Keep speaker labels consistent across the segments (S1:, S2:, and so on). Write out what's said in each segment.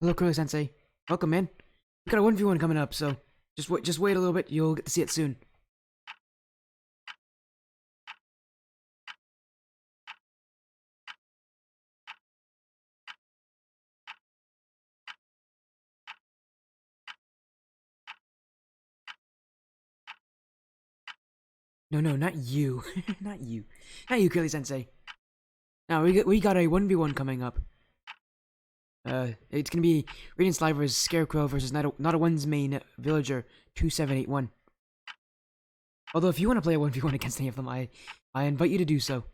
S1: Hello, Curly-sensei. Welcome, man. We got a 1v1 coming up, so just wait a little bit. You'll get to see it soon. No, not you. Not you. Not you, Curly-sensei. Now, we got a 1v1 coming up. It's gonna be Radiance Lyra's Scarecrow versus Not a One's main villager 2781. Although, if you want to play a 1v1 against any of them, I invite you to do so.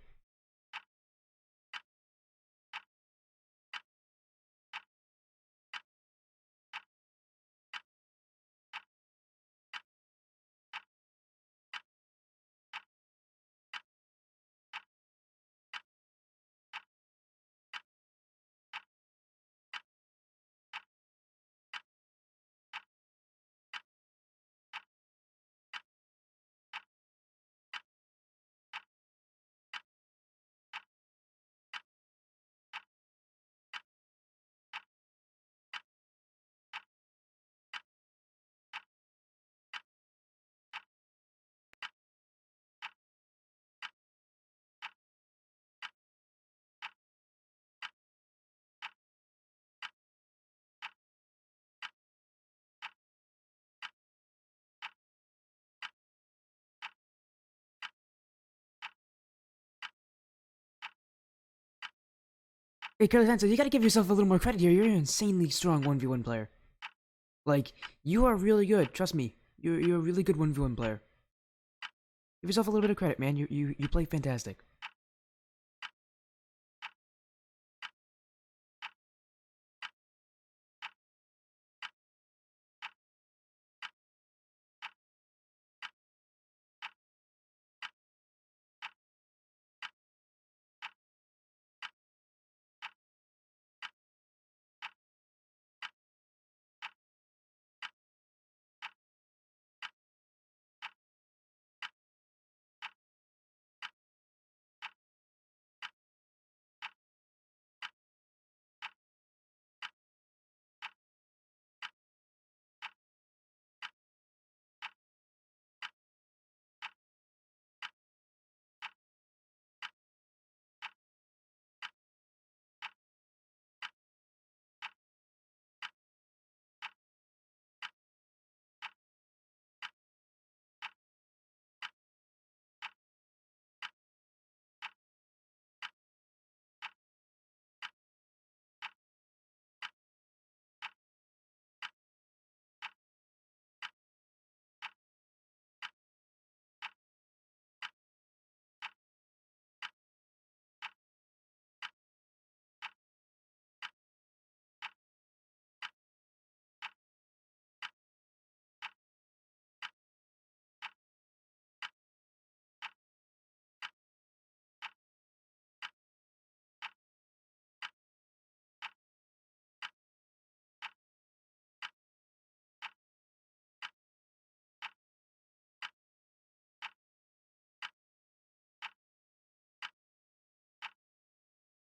S1: Hey, Curly-sensei, you gotta give yourself a little more credit here. You're an insanely strong 1v1 player. Like, you are really good. Trust me. You're a really good 1v1 player. Give yourself a little bit of credit, man. You play fantastic.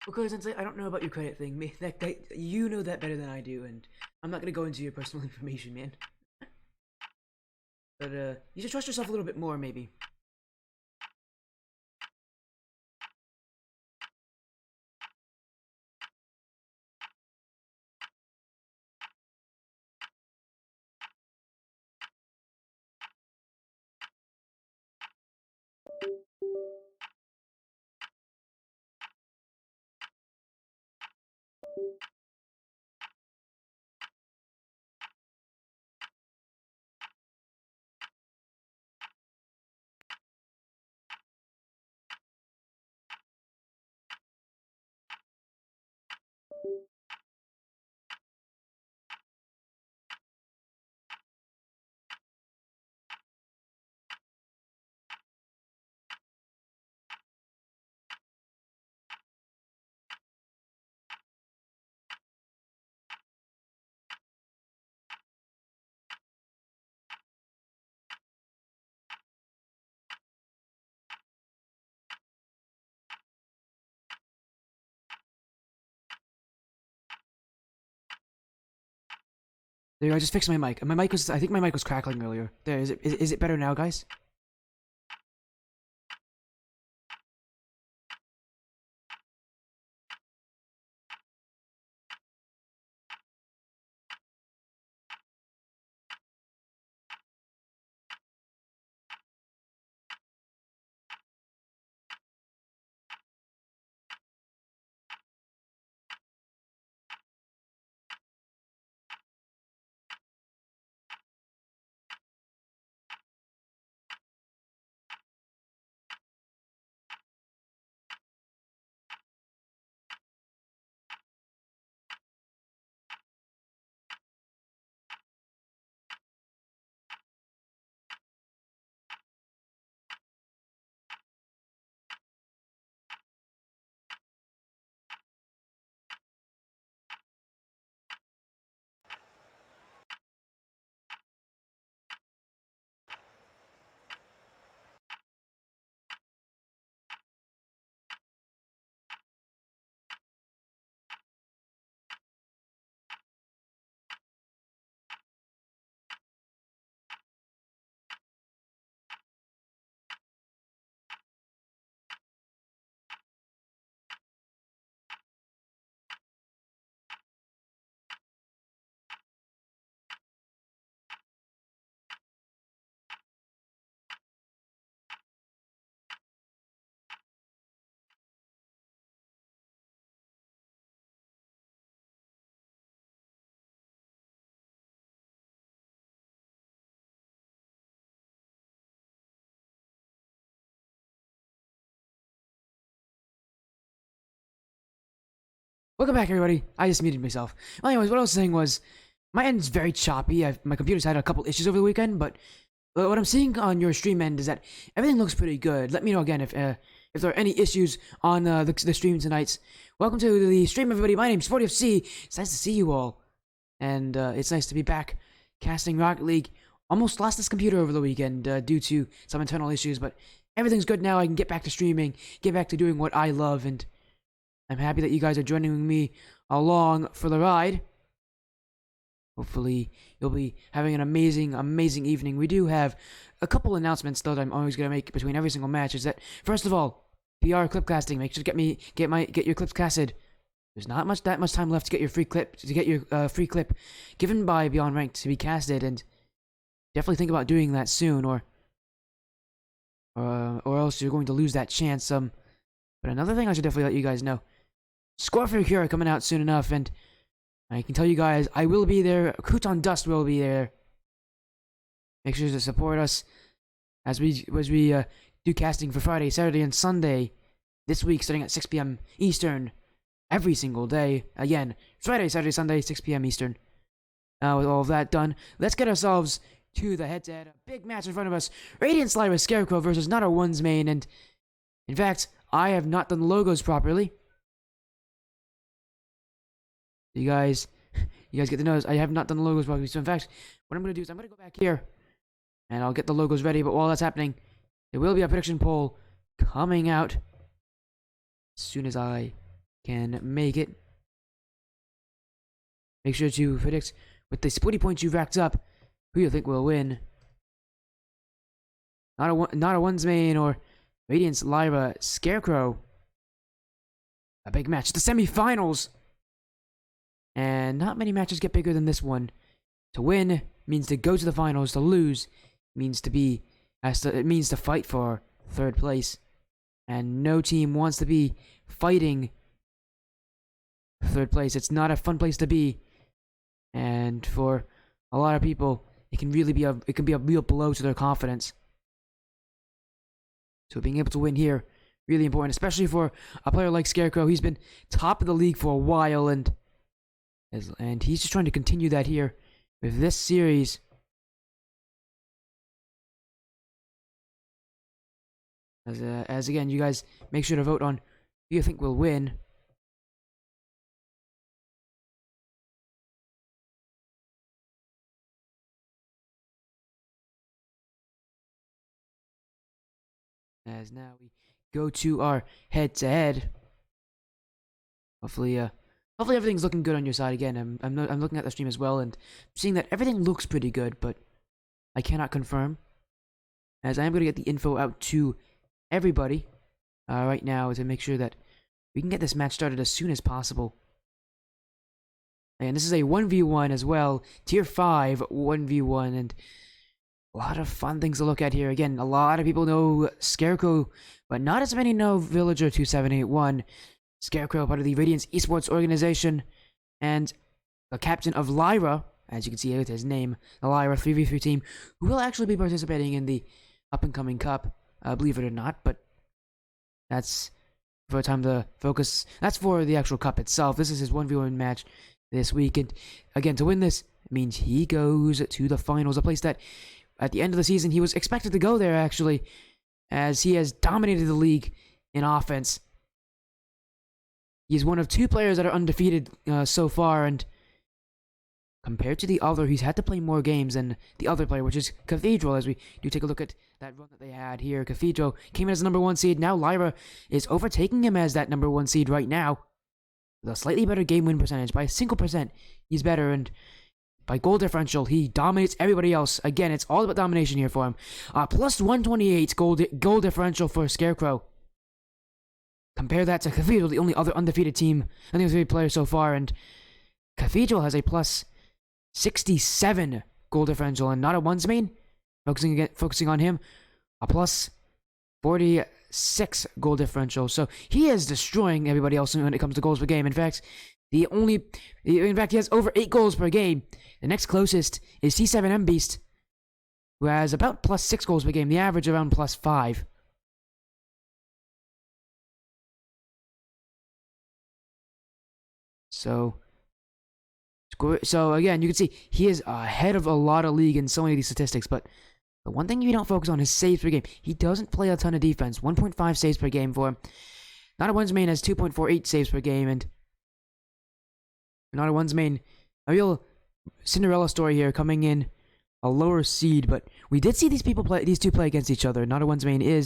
S1: Because I don't know about your credit thing. You know that better than I do, and I'm not gonna go into your personal information, man. But you should trust yourself a little bit more, maybe. There you go, I just fixed my mic. My mic was, I think my mic was crackling earlier. There, is it better now, guys? Welcome back, everybody. I just muted myself. Well, anyways, what I was saying was, my end's very choppy. My computer's had a couple issues over the weekend, but what I'm seeing on your stream end is that everything looks pretty good. Let me know again if there are any issues on the stream tonight. Welcome to the stream, everybody. My name's 40FC. It's nice to see you all, and it's nice to be back casting Rocket League. Almost lost this computer over the weekend due to some internal issues, but everything's good now. I can get back to streaming, get back to doing what I love, and I'm happy that you guys are joining me along for the ride. Hopefully, you'll be having an amazing, amazing evening. We do have a couple announcements, though, that I'm always going to make between every single match. Is that, first of all, PR clip casting. Make sure to get your clips casted. There's not that much time left to get your free clip given by Beyond Ranked to be casted, and definitely think about doing that soon, or else you're going to lose that chance. But another thing I should definitely let you guys know. Score for Cure coming out soon enough, and I can tell you guys, I will be there. Crouton Dust will be there. Make sure to support us as we do casting for Friday, Saturday, and Sunday this week, starting at 6 p.m. Eastern, every single day. Again, Friday, Saturday, Sunday, 6 p.m. Eastern. Now, with all of that done, let's get ourselves to the head-to-head. A big match in front of us. Radiance, Lyra, Scarecrow versus Not Our One's Main, and in fact, I have not done the logos properly. You guys get to notice I have not done the logos properly. So in fact, what I'm going to do is I'm going to go back here, and I'll get the logos ready. But while that's happening, there will be a prediction poll coming out as soon as I can make it. Make sure to predict with the splitty points you've racked up who you think will win. Not a one's main or Radiance, Lyra, Scarecrow. A big match. The semifinals. And not many matches get bigger than this one. To win means to go to the finals. To lose means it means to fight for third place. And no team wants to be fighting third place. It's not a fun place to be. And for a lot of people, it can be a real blow to their confidence. So being able to win here, really important, especially for a player like Scarecrow. He's been top of the league for a while, and he's just trying to continue that here with this series. As again, you guys make sure to vote on who you think will win. As now we go to our head-to-head. Hopefully, hopefully everything's looking good on your side. Again, I'm looking at the stream as well and seeing that everything looks pretty good, but I cannot confirm, as I am going to get the info out to everybody right now to make sure that we can get this match started as soon as possible. And this is a 1v1 as well, tier 5 1v1, and a lot of fun things to look at here. Again, a lot of people know Scarecrow, but not as many know Villager 2781. Scarecrow, part of the Radiance Esports organization, and the captain of Lyra, as you can see with his name, the Lyra 3v3 team, who will actually be participating in the up-and-coming cup, believe it or not, but that's for time to focus. That's for the actual cup itself. This is his 1v1 match this week, and again, to win this means he goes to the finals, a place that at the end of the season he was expected to go there, actually, as he has dominated the league in offense. He's one of 2 players that are undefeated so far, and compared to the other, he's had to play more games than the other player, which is Cathedral. As we do take a look at that run that they had here, Cathedral came in as the number 1 seed. Now Lyra is overtaking him as that number 1 seed right now, with a slightly better game win percentage. By a single percent, he's better, and by goal differential, he dominates everybody else. Again, it's all about domination here for him. Plus 128 goal differential for Scarecrow. Compare that to Cathedral, the only other undefeated team, undefeated player so far, and Cathedral has a plus 67 goal differential, and not a one's main, focusing on him, a plus 46 goal differential. So he is destroying everybody else when it comes to goals per game. In fact, he has over 8 goals per game. The next closest is C7M Beast, who has about plus 6 goals per game. The average around plus 5. So again, you can see he is ahead of a lot of league in so many of these statistics, but the one thing you don't focus on is saves per game. He doesn't play a ton of defense. 1.5 saves per game for him. Not a one's main has 2.48 saves per game, and not a one's main, a real Cinderella story here, coming in a lower seed, but we did see these two play against each other. Not a one's main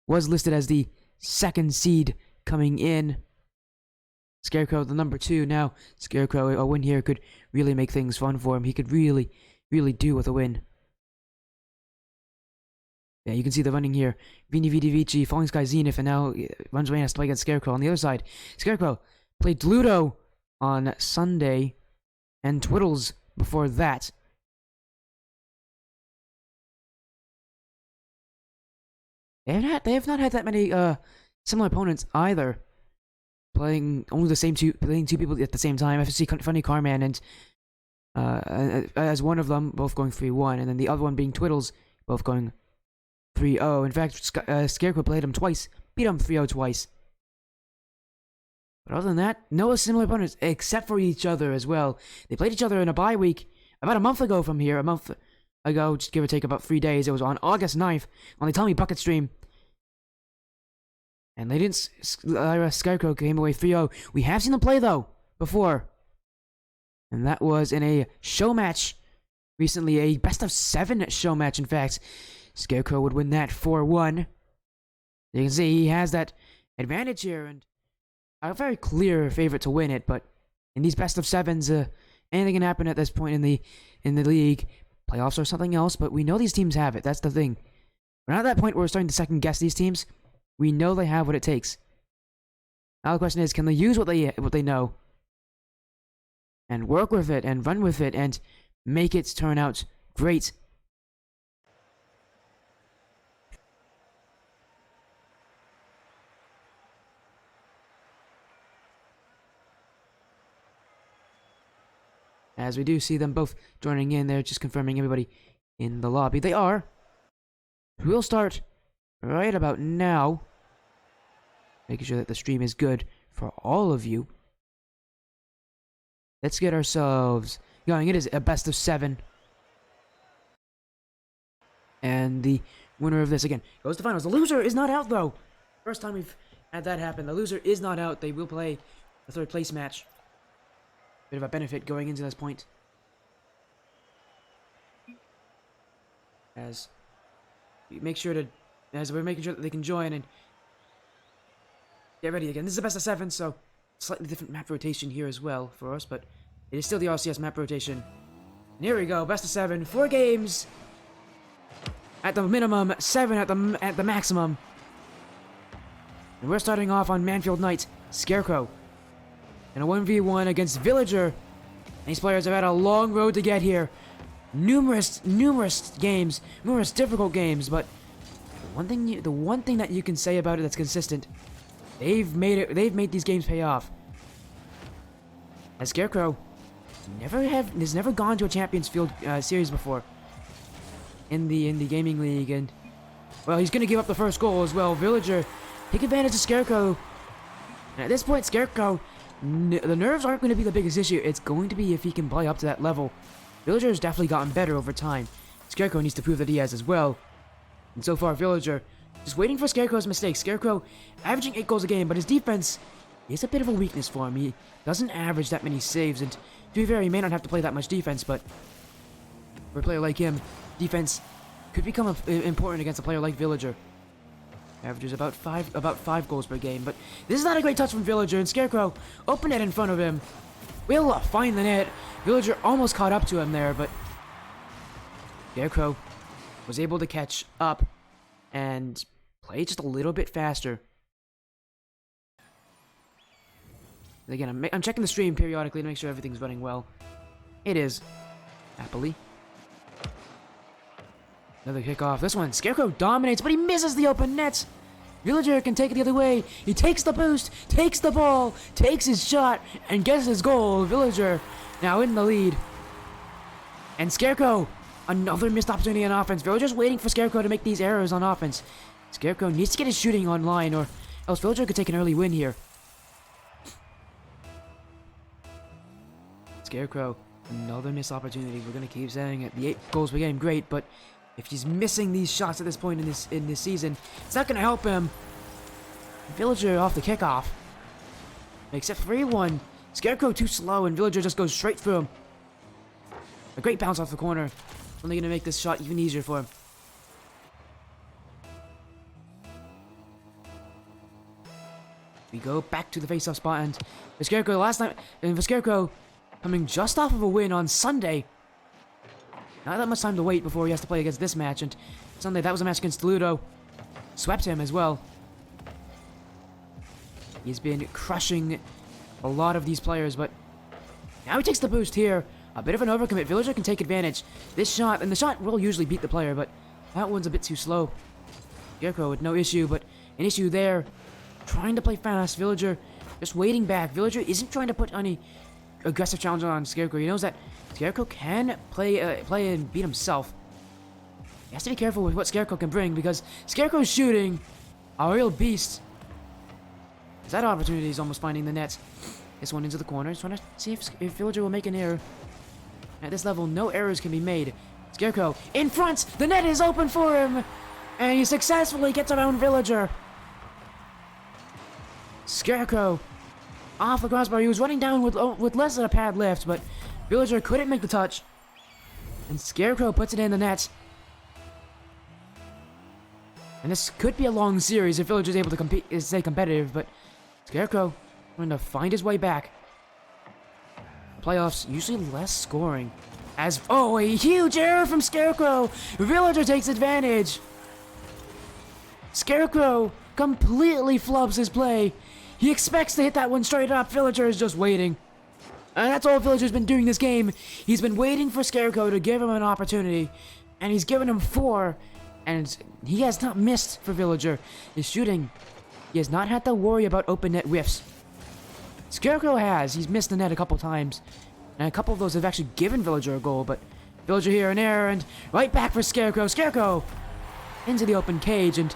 S1: was listed as the 2nd seed coming in. Scarecrow, the number 2. Now, Scarecrow, a win here could really make things fun for him. He could really, really do with a win. Yeah, you can see the running here. Vini Vidi Vici, Falling Sky Zenith, and now Runs Rain has to play against Scarecrow. On the other side, Scarecrow played Ludo on Sunday, and Twiddles before that. They have not had that many similar opponents either. Playing two people at the same time. FFC Funny Carman and as one of them both going 3-1, and then the other one being Twiddles both going 3-0. In fact, Scarecrow played him twice, beat him 3-0 twice. But other than that, no similar opponents except for each other as well. They played each other in a bye week about a month ago from here. A month ago, just give or take about 3 days. It was on August 9th on the Tell Me Bucket stream. And they didn't. Scarecrow came away 3-0. We have seen them play, though, before. And that was in a show match recently. A best of 7 show match, in fact. Scarecrow would win that 4-1. You can see he has that advantage here, and a very clear favorite to win it. But in these best of 7s, anything can happen at this point in the league. Playoffs or something else, but we know these teams have it. That's the thing. We're not at that point where we're starting to second guess these teams. We know they have what it takes. Now the question is, can they use what they know and work with it and run with it and make it turn out great? As we do see them both joining in, they're just confirming everybody in the lobby. They are. We'll start right about now, making sure that the stream is good for all of you. Let's get ourselves going. It is a best of 7. And the winner of this, again, goes to finals. The loser is not out, though. First time we've had that happen. The loser is not out. They will play the 3rd place match. Bit of a benefit going into this point, as we make sure to, as we're making sure that they can join and get ready again. This is the best of 7, so slightly different map rotation here as well for us, but it is still the RCS map rotation. And here we go, best of 7, 4 games at the minimum, 7 at the maximum. And we're starting off on Manfield Knight, Scarecrow, in a 1v1 against Villager. And these players have had a long road to get here. Numerous games, numerous difficult games, but the one thing that you can say about it that's consistent, they've made these games pay off. As Scarecrow has never gone to a Champions Field series before in the gaming league, and well, he's gonna give up the first goal as well. Villager take advantage of Scarecrow, and at this point, Scarecrow, the nerves aren't going to be the biggest issue. It's going to be if he can play up to that level. Villager has definitely gotten better over time. Scarecrow needs to prove that he has as well. And so far, Villager just waiting for Scarecrow's mistakes. Scarecrow averaging 8 goals a game, but his defense is a bit of a weakness for him. He doesn't average that many saves, and to be fair, he may not have to play that much defense, but for a player like him, defense could become important against a player like Villager. Averages about five goals per game, but this is not a great touch from Villager, and Scarecrow open net in front of him. Will find the net. Villager almost caught up to him there, but Scarecrow was able to catch up and play just a little bit faster. Again, I'm checking the stream periodically to make sure everything's running well. It is, happily. Another kickoff. This one, Scarecrow dominates, but he misses the open net. Villager can take it the other way. He takes the boost, takes the ball, takes his shot, and gets his goal. Villager now in the lead. And Scarecrow, another missed opportunity on offense. Villager's waiting for Scarecrow to make these errors on offense. Scarecrow needs to get his shooting online, or else Villager could take an early win here. Scarecrow, another missed opportunity. We're going to keep saying it. The 8 goals per game, great, but if he's missing these shots at this point in this season, it's not going to help him. Villager off the kickoff. Makes it 3-1. Scarecrow too slow, and Villager just goes straight through him. A great bounce off the corner. Only going to make this shot even easier for him. We go back to the face-off spot, and for Scarecrow last night, and for Scarecrow coming just off of a win on Sunday. Not that much time to wait before he has to play against this match, and Sunday that was a match against Ludo. Swept him as well. He's been crushing a lot of these players, but now he takes the boost here. A bit of an overcommit. Villager can take advantage. This shot, and the shot will usually beat the player, but that one's a bit too slow. Scarecrow with no issue, but an issue there. Trying to play fast. Villager just waiting back. Villager isn't trying to put any aggressive challenge on Scarecrow. He knows that Scarecrow can play and beat himself. He has to be careful with what Scarecrow can bring, because Scarecrow's shooting a real beast. That opportunity is almost finding the net. This one into the corner. Just trying to see if Villager will make an error. At this level, no errors can be made. Scarecrow in front. The net is open for him, and he successfully gets around Villager. Scarecrow off the crossbar. He was running down with less than a pad lift, but Villager couldn't make the touch. And Scarecrow puts it in the net. And this could be a long series if Villager is able to stay competitive, but Scarecrow trying to find his way back. Playoffs, usually less scoring. Oh, a huge error from Scarecrow! Villager takes advantage! Scarecrow completely flubs his play. He expects to hit that one straight up. Villager is just waiting. And that's all Villager's been doing this game. He's been waiting for Scarecrow to give him an opportunity. And he's given him 4. And he has not missed for Villager. His shooting, he has not had to worry about open net whiffs. Scarecrow has. He's missed the net a couple times. And a couple of those have actually given Villager a goal. But Villager here in error, and right back for Scarecrow. Scarecrow into the open cage, and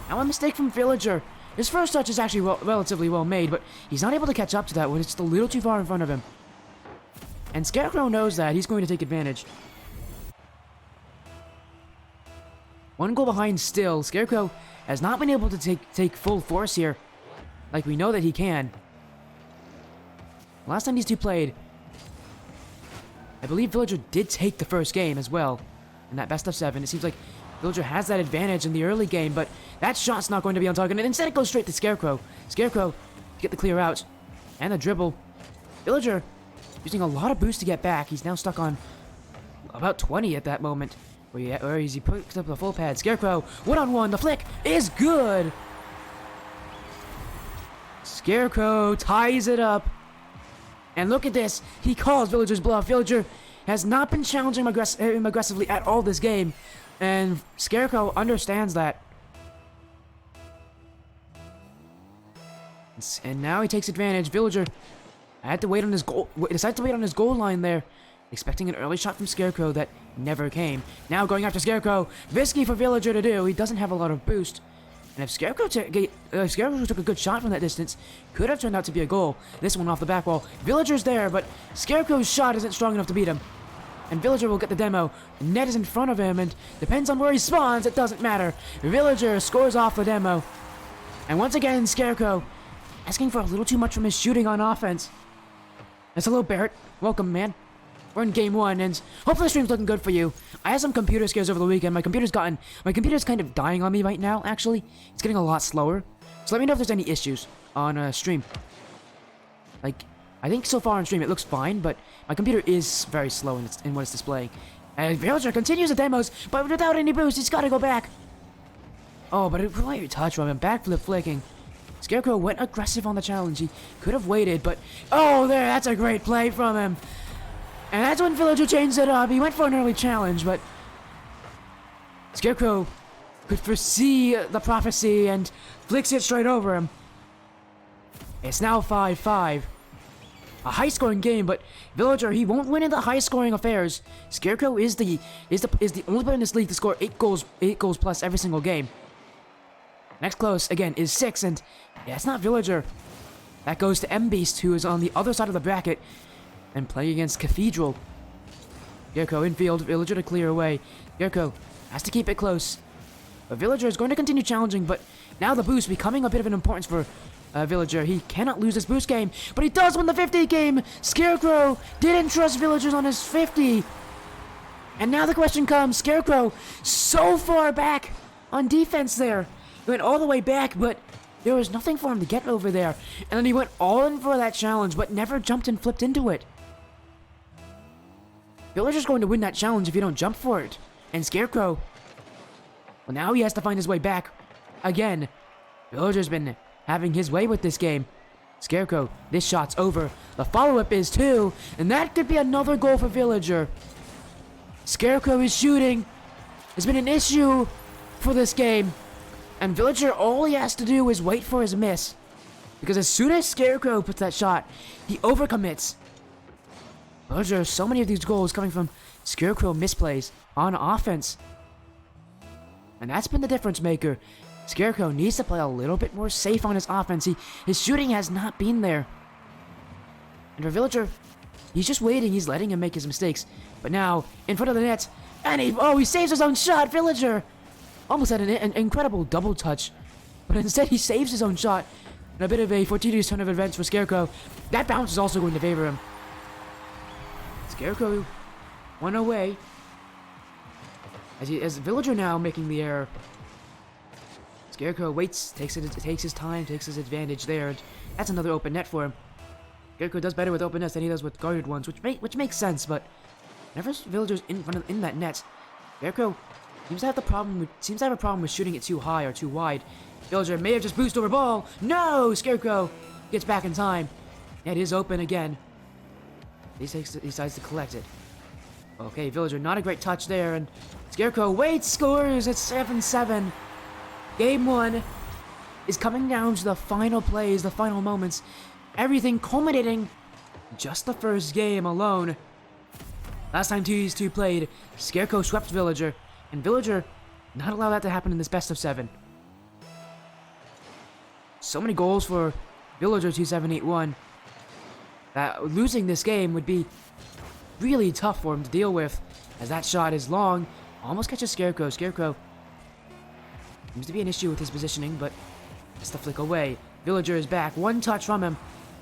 S1: now a mistake from Villager. His first touch is actually relatively well made, but he's not able to catch up to that one. It's just a little too far in front of him. And Scarecrow knows that. He's going to take advantage. 1 goal behind still. Scarecrow has not been able to take full force here, like we know that he can. Last time these two played, I believe Villager did take the first game as well in that best of 7. It seems like Villager has that advantage in the early game, but that shot's not going to be on target, and instead it goes straight to Scarecrow. Scarecrow get the clear out. And the dribble. Villager using a lot of boost to get back. He's now stuck on about 20 at that moment. Where he picks up the full pad. Scarecrow, one-on-one. The flick is good. Scarecrow ties it up. And look at this. He calls Villager's bluff. Villager has not been challenging him aggressively at all this game. And Scarecrow understands that. And now he takes advantage. Villager had to wait on his goal. Decided to wait on his goal line there, expecting an early shot from Scarecrow that never came. Now going after Scarecrow. Risky for Villager to do. He doesn't have a lot of boost. And if Scarecrow took a good shot from that distance, could have turned out to be a goal. This one off the back wall. Villager's there, but Scarecrow's shot isn't strong enough to beat him. And Villager will get the demo. The net is in front of him, and depends on where he spawns, it doesn't matter. Villager scores off the demo. And once again, Scarecrow asking for a little too much from his shooting on offense. That's hello, Barrett. Welcome, man. We're in game 1, and hopefully the stream's looking good for you. I had some computer scares over the weekend. My computer's kind of dying on me right now, actually. It's getting a lot slower. So let me know if there's any issues on stream. Like, I think so far on stream it looks fine, but my computer is very slow in what it's displaying. And Villager continues the demos, but without any boost, he's gotta go back. Oh, but it really touch from him. Backflip flicking. Scarecrow went aggressive on the challenge. He could have waited, but... Oh, there! That's a great play from him! And that's when Villager changed it up. He went for an early challenge, but... Scarecrow could foresee the prophecy and flicks it straight over him. It's now 5-5. A high-scoring game, but Villager, he won't win in the high-scoring affairs. Scarecrow is the only player in this league to score 8 goals plus every single game. Next close, again, is 6, and yeah, it's not Villager. That goes to M-Beast, who is on the other side of the bracket and playing against Cathedral. Scarecrow infield, Villager to clear away. Scarecrow has to keep it close. But Villager is going to continue challenging, but now the boost becoming a bit of an importance for Villager. He cannot lose this boost game, but he does win the 50 game. Scarecrow didn't trust Villagers on his 50. And now the question comes, Scarecrow so far back on defense there. He went all the way back, but there was nothing for him to get over there. And then he went all in for that challenge, but never jumped and flipped into it. Villager's going to win that challenge if you don't jump for it. And Scarecrow, well, now he has to find his way back again. Villager's been having his way with this game. Scarecrow, this shot's over. The follow-up is 2, and that could be another goal for Villager. Scarecrow is shooting. There's been an issue for this game. And Villager, all he has to do is wait for his miss. Because as soon as Scarecrow puts that shot, he overcommits. Villager, so many of these goals coming from Scarecrow misplays on offense. And that's been the difference maker. Scarecrow needs to play a little bit more safe on his offense. His shooting has not been there. And for Villager, he's just waiting. He's letting him make his mistakes. But now, in front of the net, and he saves his own shot. Villager almost had an incredible double touch. But instead, he saves his own shot. And a bit of a fortuitous turn of events for Scarecrow. That bounce is also going to favor him. Scarecrow went away. As Villager now making the error. Scarecrow waits, takes his time, takes his advantage there. And that's another open net for him. Scarecrow does better with open nets than he does with guarded ones, which makes sense. But whenever Villager's in that net, Scarecrow seems to have a problem with shooting it too high or too wide. Villager may have just boosted over ball. No, Scarecrow gets back in time. Net is open again. He decides to collect it. Okay, Villager, not a great touch there, and Scarecrow waits, scores. It's 7-7. Game 1 is coming down to the final plays, the final moments. Everything culminating just the first game alone. Last time these two played, Scarecrow swept Villager, and Villager not allow that to happen in this best of 7. So many goals for Villager 2781 that losing this game would be really tough for him to deal with, as that shot is long, almost catches Scarecrow. Scarecrow seems to be an issue with his positioning, but has to flick away. Villager is back, one touch from him.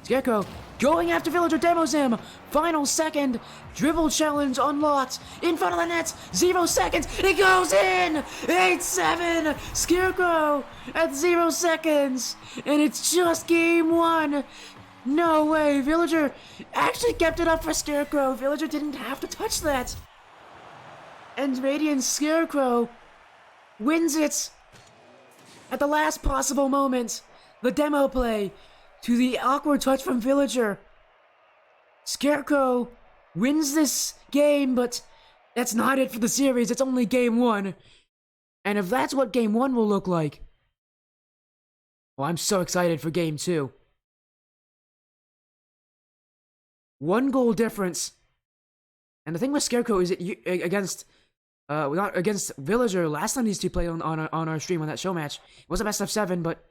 S1: Scarecrow going after Villager, demos him. Final second, dribble challenge unlocked. In front of the net, 0 seconds. It goes in. 8-7. Scarecrow at 0 seconds. And it's just game 1. No way. Villager actually kept it up for Scarecrow. Villager didn't have to touch that. And Radiance Scarecrow wins it at the last possible moment. The demo play to the awkward touch from Villager. Scarecrow wins this game, but that's not it for the series. It's only game 1. And if that's what game 1 will look like, well, I'm so excited for game 2. 1 goal difference. And the thing with Scarecrow is against Villager, last time these two played on our stream on that show match, it was a best of 7, but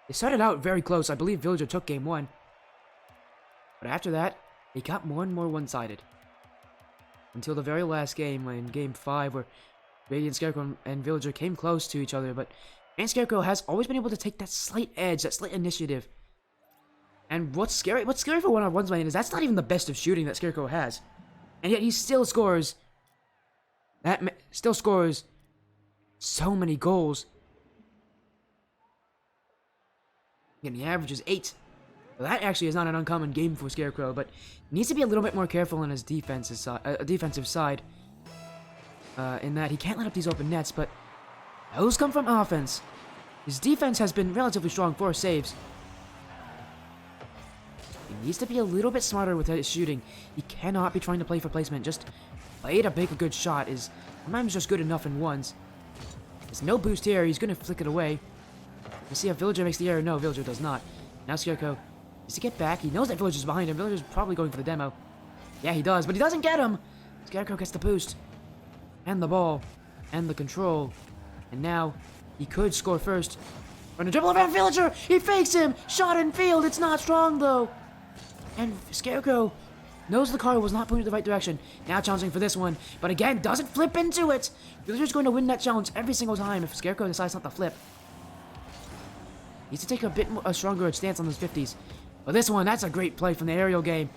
S1: they started out very close. I believe Villager took game 1. But after that, it got more and more one-sided. Until the very last game, in game 5, where Radiant Scarecrow and Villager came close to each other, but Radiant Scarecrow has always been able to take that slight edge, that slight initiative. And what's scary for one-on-ones, man, is that's not even the best of shooting that Scarecrow has. And yet he still scores so many goals. And the average is 8. Well, that actually is not an uncommon game for Scarecrow, but needs to be a little bit more careful on his defensive side. In that he can't let up these open nets, but those come from offense. His defense has been relatively strong, 4 saves. He needs to be a little bit smarter with his shooting. He cannot be trying to play for placement. Just play to make a good shot is sometimes just good enough in ones. There's no boost here. He's going to flick it away. Let's see if Villager makes the error. No, Villager does not. Now Scarecrow needs to get back. He knows that Villager's behind him. Villager's probably going for the demo. Yeah, he does, but he doesn't get him. Scarecrow gets the boost. And the ball. And the control. And now he could score first. Run a dribble around Villager. He fakes him. Shot in field. It's not strong, though. And Scarecrow knows the car was not pointed the right direction. Now challenging for this one. But again, doesn't flip into it. Villager's going to win that challenge every single time if Scarecrow decides not to flip. Needs to take a stronger stance on those 50s. But this one, that's a great play from the aerial game.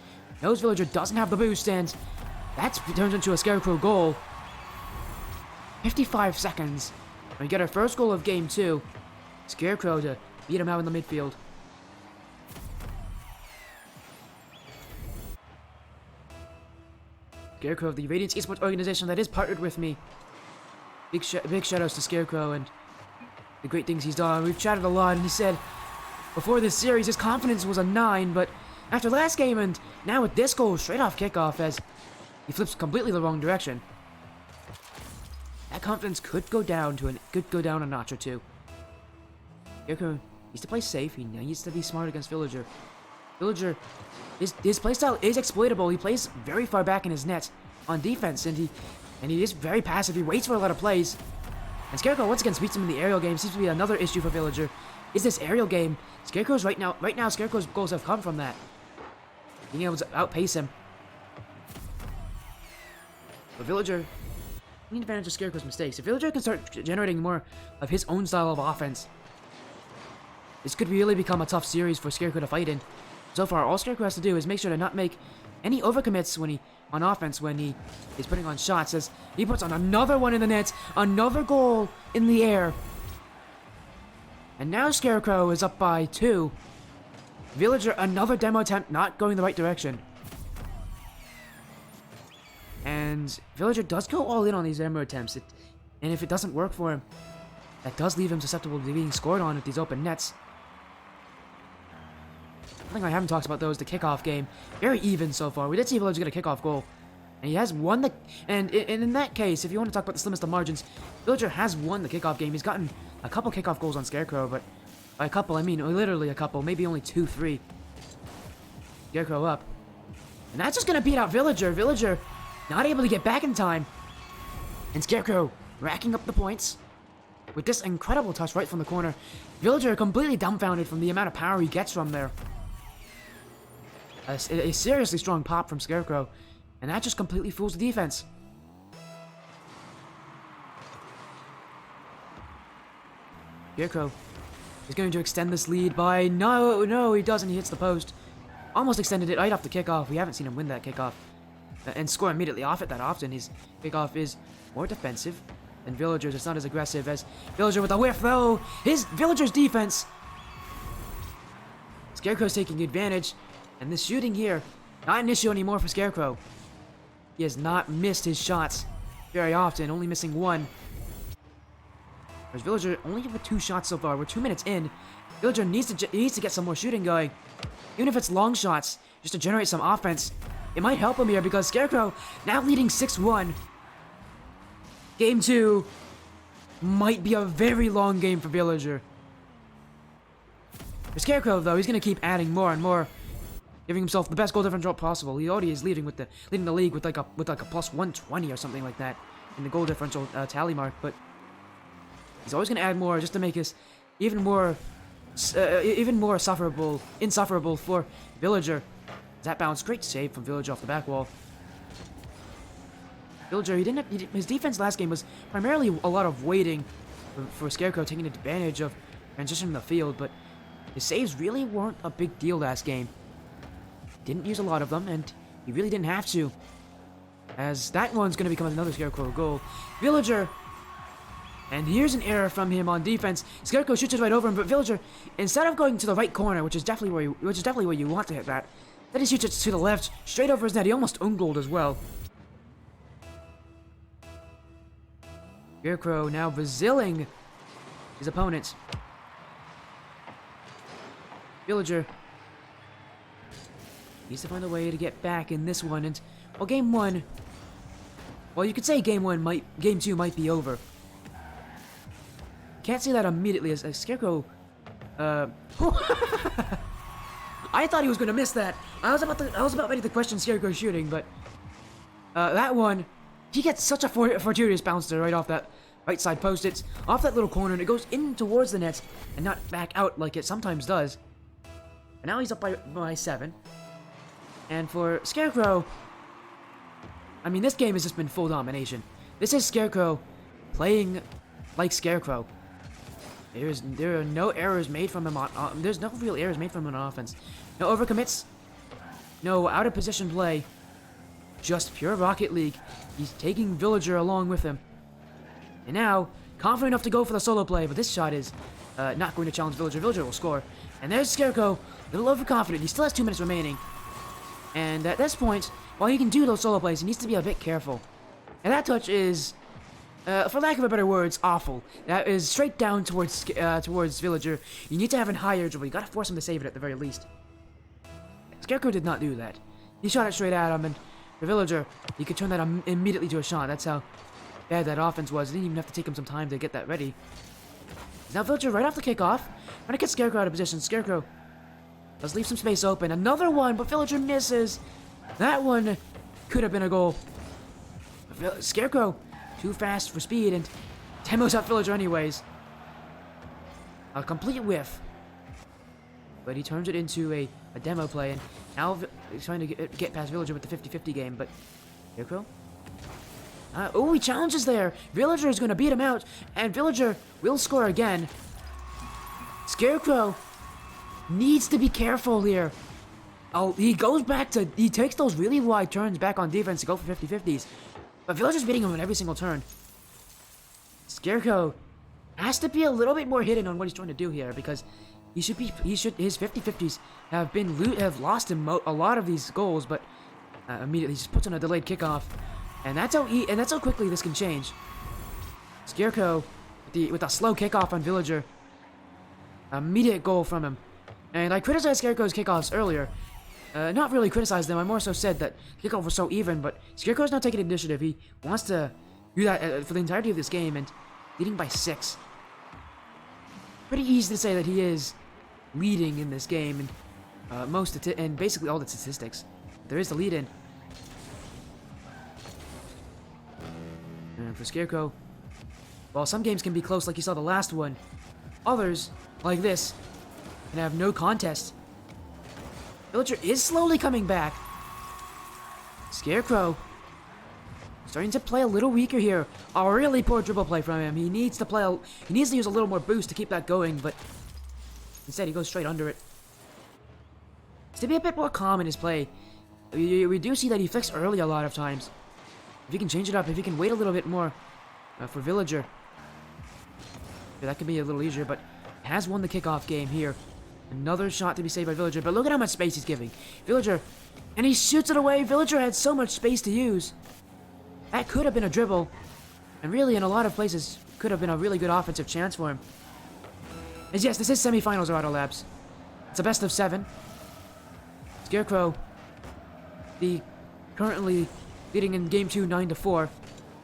S1: Knows Villager doesn't have the boost, and that turns into a Scarecrow goal. 55 seconds. We get our first goal of game 2. Scarecrow to beat him out in the midfield. Scarecrow of the Radiance Esports organization that is partnered with me. Big shoutouts to Scarecrow and the great things he's done. We've chatted a lot, and he said before this series his confidence was a 9, but after last game and now with this goal straight off kickoff as he flips completely the wrong direction, that confidence could go down a notch or 2. Scarecrow needs to play safe. He needs to be smart against Villager. Villager, his playstyle is exploitable. He plays very far back in his net on defense, and he is very passive. He waits for a lot of plays. And Scarecrow once again beats him in the aerial game. Seems to be another issue for Villager. Is this aerial game? Scarecrow's right now, Scarecrow's goals have come from that. Being able to outpace him. But Villager, taking advantage of Scarecrow's mistakes. If Villager can start generating more of his own style of offense, this could really become a tough series for Scarecrow to fight in. So far, all Scarecrow has to do is make sure to not make any overcommits on offense when he is putting on shots, as he puts on another one in the net, another goal in the air. And now Scarecrow is up by 2. Villager, another demo attempt, not going the right direction. And Villager does go all in on these demo attempts, and if it doesn't work for him, that does leave him susceptible to being scored on at these open nets. One thing I haven't talked about, though, is the kickoff game. Very even so far. We did see Villager get a kickoff goal. And he has won the... And in that case, if you want to talk about the slimmest of margins, Villager has won the kickoff game. He's gotten a couple kickoff goals on Scarecrow, but by a couple, I mean literally a couple. Maybe only 2, 3. Scarecrow up. And that's just going to beat out Villager. Villager not able to get back in time. And Scarecrow racking up the points with this incredible touch right from the corner. Villager completely dumbfounded from the amount of power he gets from there. A seriously strong pop from Scarecrow, and that just completely fools the defense. Scarecrow is going to extend this lead by... No, he doesn't. He hits the post. Almost extended it right off the kickoff. We haven't seen him win that kickoff and score immediately off it that often. His kickoff is more defensive than Villager's. It's not as aggressive as Villager with a whiff, though. His Villager's defense. Scarecrow's taking advantage, and this shooting here, not an issue anymore for Scarecrow. He has not missed his shots very often, only missing one. Whereas Villager only with 2 shots so far. We're 2 minutes in. Villager needs to get some more shooting going. Even if it's long shots, just to generate some offense. It might help him here because Scarecrow now leading 6-1. Game 2 might be a very long game for Villager. For Scarecrow, though, he's going to keep adding more and more, giving himself the best goal differential possible. He already is leading the league with like a plus 120 or something like that in the goal differential tally mark. But he's always going to add more just to make us even more insufferable for Villager. That bounce, great save from Villager off the back wall. Villager, his defense last game was primarily a lot of waiting for Scarecrow, taking advantage of transition in the field, but his saves really weren't a big deal last game. Didn't use a lot of them, and he really didn't have to, as that one's going to become another Scarecrow goal. Villager, and here's an error from him on defense. Scarecrow shoots it right over him, but Villager, instead of going to the right corner, which is definitely where you want to hit that, then he shoots it to the left, straight over his net. He almost own-goaled as well. Scarecrow now Brazilling his opponent. Villager needs to find a way to get back in this one, and well, game 1. Well, you could say game 2 might be over. Can't say that immediately as Scarecrow. I thought he was gonna miss that. I was about ready to question Scarecrow's shooting, but that one, he gets such a fortuitous bounce there right off that right side post. It's off that little corner and it goes in towards the net and not back out like it sometimes does. And now he's up by 7. And for Scarecrow, I mean, this game has just been full domination. This is Scarecrow playing like Scarecrow. There are no errors made from him on. There's no real errors made from him on offense. No overcommits. No out of position play. Just pure Rocket League. He's taking Villager along with him. And now, confident enough to go for the solo play, but this shot is not going to challenge Villager. Villager will score. And there's Scarecrow, a little overconfident. He still has 2 minutes remaining. And at this point, while he can do those solo plays, he needs to be a bit careful. And that touch is, for lack of a better words, awful. That is straight down towards Villager. You need to have a higher dribble. You gotta force him to save it at the very least. Scarecrow did not do that. He shot it straight at him, and for Villager, he could turn that immediately to a shot. That's how bad that offense was. He didn't even have to take him some time to get that ready. Now Villager right off the kickoff, trying to get Scarecrow out of position. Scarecrow does leave some space open. Another one, but Villager misses. That one could have been a goal. Scarecrow, too fast for speed, and demos out Villager anyways. A complete whiff. But he turns it into a demo play, and now he's trying to get past Villager with the 50-50 game, but Scarecrow? Oh, he challenges there. Villager is going to beat him out, and Villager will score again. Scarecrow needs to be careful here. Oh, he takes those really wide turns back on defense to go for 50-50s. But Villager's beating him on every single turn. Scarecrow has to be a little bit more hidden on what he's trying to do here, because his 50-50s have lost him a lot of these goals, but immediately he just puts on a delayed kickoff. And that's how quickly this can change. Scarecrow with a slow kickoff on Villager. Immediate goal from him. And I criticized Scarecrow's kickoffs earlier. Not really criticized them, I more so said that kickoff was so even, but Scarecrow's not taking initiative. He wants to do that for the entirety of this game, and leading by 6. Pretty easy to say that he is leading in this game, and basically all the statistics. There is the lead in. And for Scarecrow, while some games can be close like you saw the last one, others, like this, can have no contest. Villager is slowly coming back. Scarecrow starting to play a little weaker here. A really poor dribble play from him. He needs to use a little more boost to keep that going, but instead he goes straight under it. is to be a bit more calm in his play. We do see that he flicks early a lot of times. If he can change it up, if he can wait a little bit more for Villager, that could be a little easier, but has won the kickoff game here. Another shot to be saved by Villager, but look at how much space he's giving. Villager, and he shoots it away. Villager had so much space to use. That could have been a dribble, and really in a lot of places could have been a really good offensive chance for him. As yes, this is semifinals of Auto Labs. It's a best of 7. Scarecrow, the currently leading in game 2, 9-4.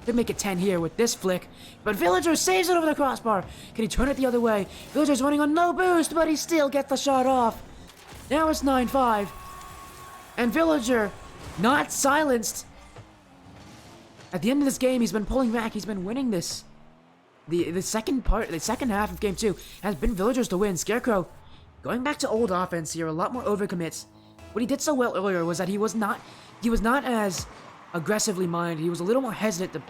S1: Could make it 10 here with this flick, but Villager saves it over the crossbar. Can he turn it the other way? Villager's running on no boost, but he still gets the shot off. Now it's 9-5, and Villager not silenced. At the end of this game, he's been pulling back. He's been winning this. The second half of game 2 has been Villager's to win. Scarecrow going back to old offense here, a lot more overcommits. What he did so well earlier was that he was not as aggressively minded. He was a little more hesitant to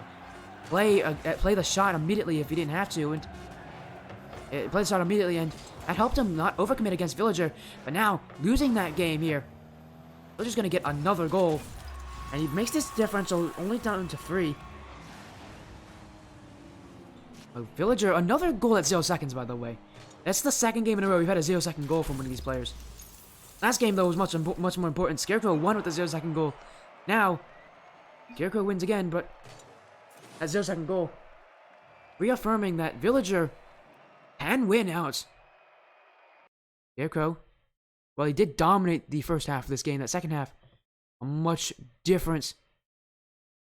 S1: play the shot immediately if he didn't have to, and play the shot immediately, and that helped him not overcommit against Villager. But now losing that game here, Villager's gonna get another goal, and he makes this differential only down to 3. Oh, Villager, another goal at 0 seconds, by the way. That's the second game in a row we've had a 0-second goal from one of these players. Last game, though, was much more important. Scarecrow won with the 0-second goal. Now, Scarecrow wins again, but that 0-second goal, reaffirming that Villager can win out. Scarecrow, well, he did dominate the first half of this game. That second half, a much different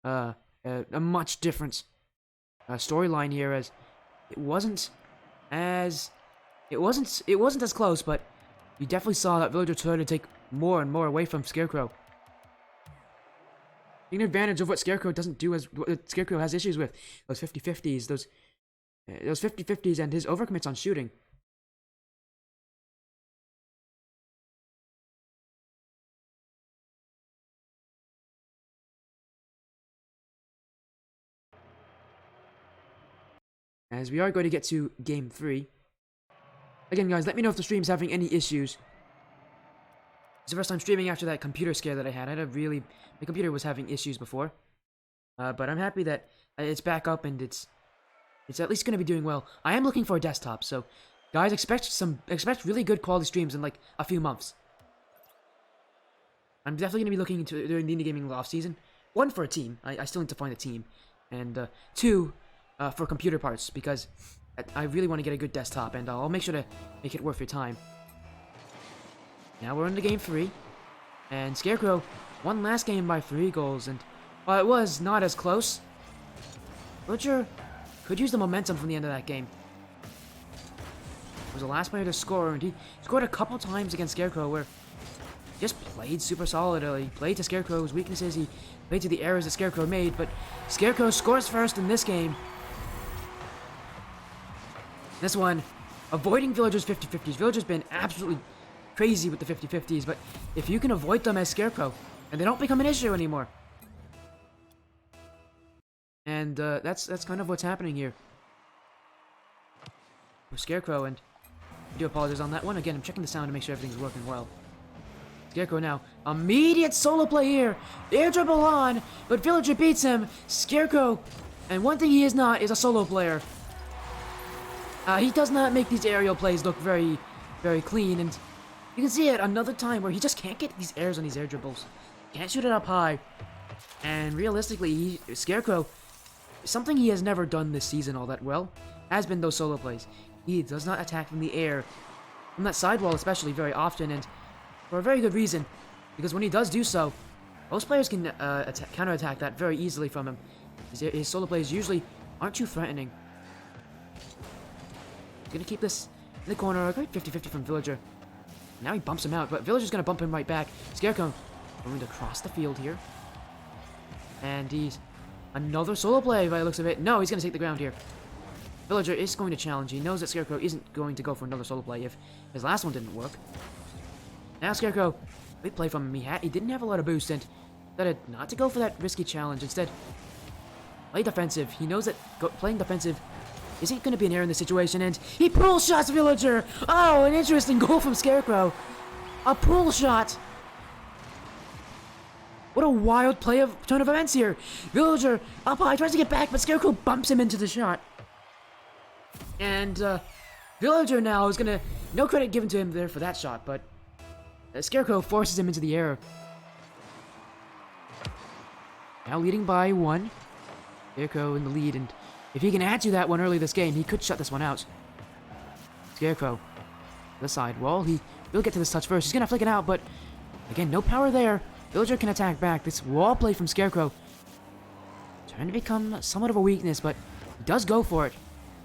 S1: storyline here, as it wasn't as close, but you definitely saw that Villager tried to take more and more away from Scarecrow, taking advantage of what Scarecrow doesn't do, as what Scarecrow has issues with, those 50-50s, those 50-50s, and his overcommits on shooting. As we are going to get to game 3. Again, guys, let me know if the stream's having any issues. It's the first time streaming after that computer scare that I had. My computer was having issues before. But I'm happy that it's back up and it's at least going to be doing well. I am looking for a desktop, so guys, expect really good quality streams in like a few months. I'm definitely going to be looking into doing the Indie Gaming off season. 1, for a team. I still need to find a team. And 2, for computer parts, because I really want to get a good desktop, and I'll make sure to make it worth your time. Now we're into game 3, and Scarecrow won last game by 3 goals, and while it was not as close, Villager could use the momentum from the end of that game. He was the last player to score, and he scored a couple times against Scarecrow where he just played super solid. He played to Scarecrow's weaknesses, he played to the errors that Scarecrow made, but Scarecrow scores first in this game. This one, avoiding Villager's 50-50s. Villager's been absolutely crazy with the 50-50s, but if you can avoid them as Scarecrow, and they don't become an issue anymore. And that's kind of what's happening here with Scarecrow, and I do apologize on that one. Again, I'm checking the sound to make sure everything's working well. Scarecrow now, immediate solo play here. Air dribble on, but Villager beats him. Scarecrow, and one thing he is not is a solo player. He does not make these aerial plays look very, very clean, and you can see it another time where he just can't get these airs on these air dribbles. Can't shoot it up high. And realistically, Scarecrow, something he has never done this season all that well, has been those solo plays. He does not attack from the air, from that sidewall especially, very often, and for a very good reason, because when he does do so, most players can counterattack that very easily from him. His solo plays usually aren't too threatening. He's going to keep this in the corner. A great 50-50 from Villager. Now he bumps him out, but Villager's going to bump him right back. Scarecrow going to cross the field here. And he's another solo play by the looks of it. No, he's going to take the ground here. Villager is going to challenge. He knows that Scarecrow isn't going to go for another solo play if his last one didn't work. Now Scarecrow, big play from him. He didn't have a lot of boost, and decided not to go for that risky challenge. Instead, play defensive. He knows that playing defensive isn't going to be an error in this situation, and he pull shots Villager. Oh, an interesting goal from Scarecrow. A pull shot! What a wild turn of events here. Villager up high, tries to get back, but Scarecrow bumps him into the shot. And Villager now is gonna... No credit given to him there for that shot, but Scarecrow forces him into the air. Now leading by 1. Scarecrow in the lead, and if he can add to that one early this game, he could shut this one out. Scarecrow, the side wall. He will get to this touch first. He's gonna flick it out, but again, no power there. Villager can attack back. This wall play from Scarecrow trying to become somewhat of a weakness, but he does go for it.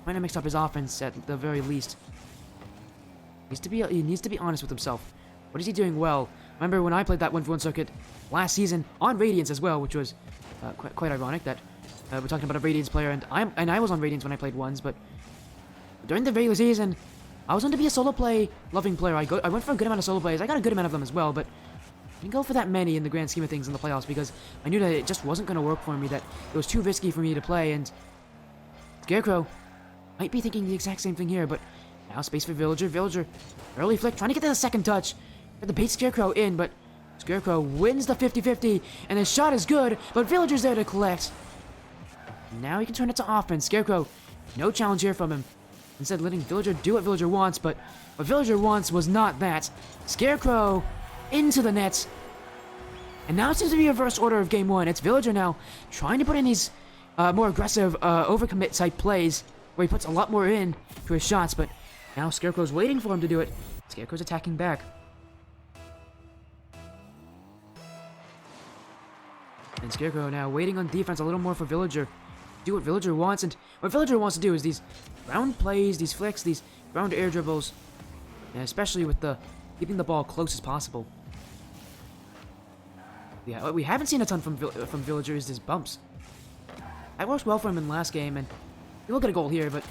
S1: Trying to mix up his offense at the very least. He needs to be honest with himself. What is he doing well? Remember when I played that 1v1 circuit last season on Radiance as well, which was quite ironic that we're talking about a Radiance player, and I was on Radiance when I played ones, but during the regular season, I was going to be a solo play loving player. I went for a good amount of solo plays. I got a good amount of them as well, but I didn't go for that many in the grand scheme of things in the playoffs because I knew that it just wasn't going to work for me, that it was too risky for me to play, and Scarecrow might be thinking the exact same thing here, but now space for Villager. Villager, early flick, trying to get to the second touch. Got the bait Scarecrow in, but Scarecrow wins the 50-50, and his shot is good, but Villager's there to collect. Now he can turn it to offense. Scarecrow, no challenge here from him. Instead, letting Villager do what Villager wants, but what Villager wants was not that. Scarecrow into the net. And now it seems to be a reverse order of game 1. It's Villager now trying to put in these more aggressive overcommit type plays where he puts a lot more in to his shots, but now Scarecrow's waiting for him to do it. Scarecrow's attacking back. And Scarecrow now waiting on defense a little more for Villager. Do what Villager wants, and what Villager wants to do is these round plays, these flicks, these round air dribbles, and especially with the keeping the ball close as possible. Yeah, what we haven't seen a ton from Villager is his bumps. That worked well for him in the last game, and he will get a goal here, but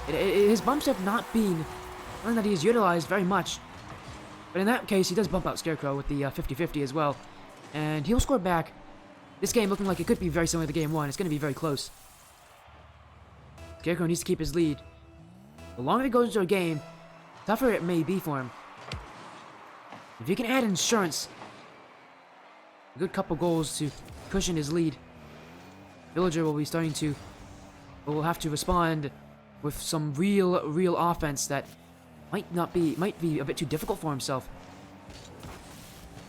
S1: his bumps have not been something that he's utilized very much. But in that case, he does bump out Scarecrow with the 50-50 as well, and he'll score back. This game looking like it could be very similar to game 1. It's going to be very close. Scarecrow needs to keep his lead. The longer it goes into a game, the tougher it may be for him. If he can add insurance, a good couple goals to cushion his lead, Villager will have to respond with some real offense that might be a bit too difficult for himself.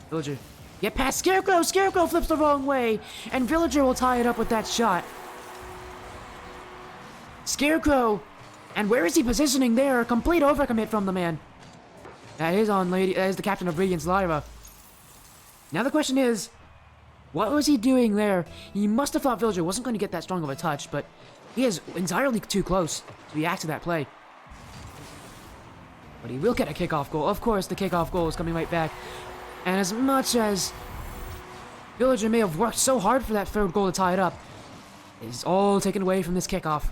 S1: Villager, get past Scarecrow! Scarecrow flips the wrong way, and Villager will tie it up with that shot. Scarecrow, and where is he positioning there? A complete overcommit from the man. That is the captain of Radiance, Lyra. Now the question is, what was he doing there? He must have thought Villager wasn't going to get that strong of a touch, but he is entirely too close to react to that play. But he will get a kickoff goal. Of course, the kickoff goal is coming right back. And as much as Villager may have worked so hard for that third goal to tie it up, it is all taken away from this kickoff.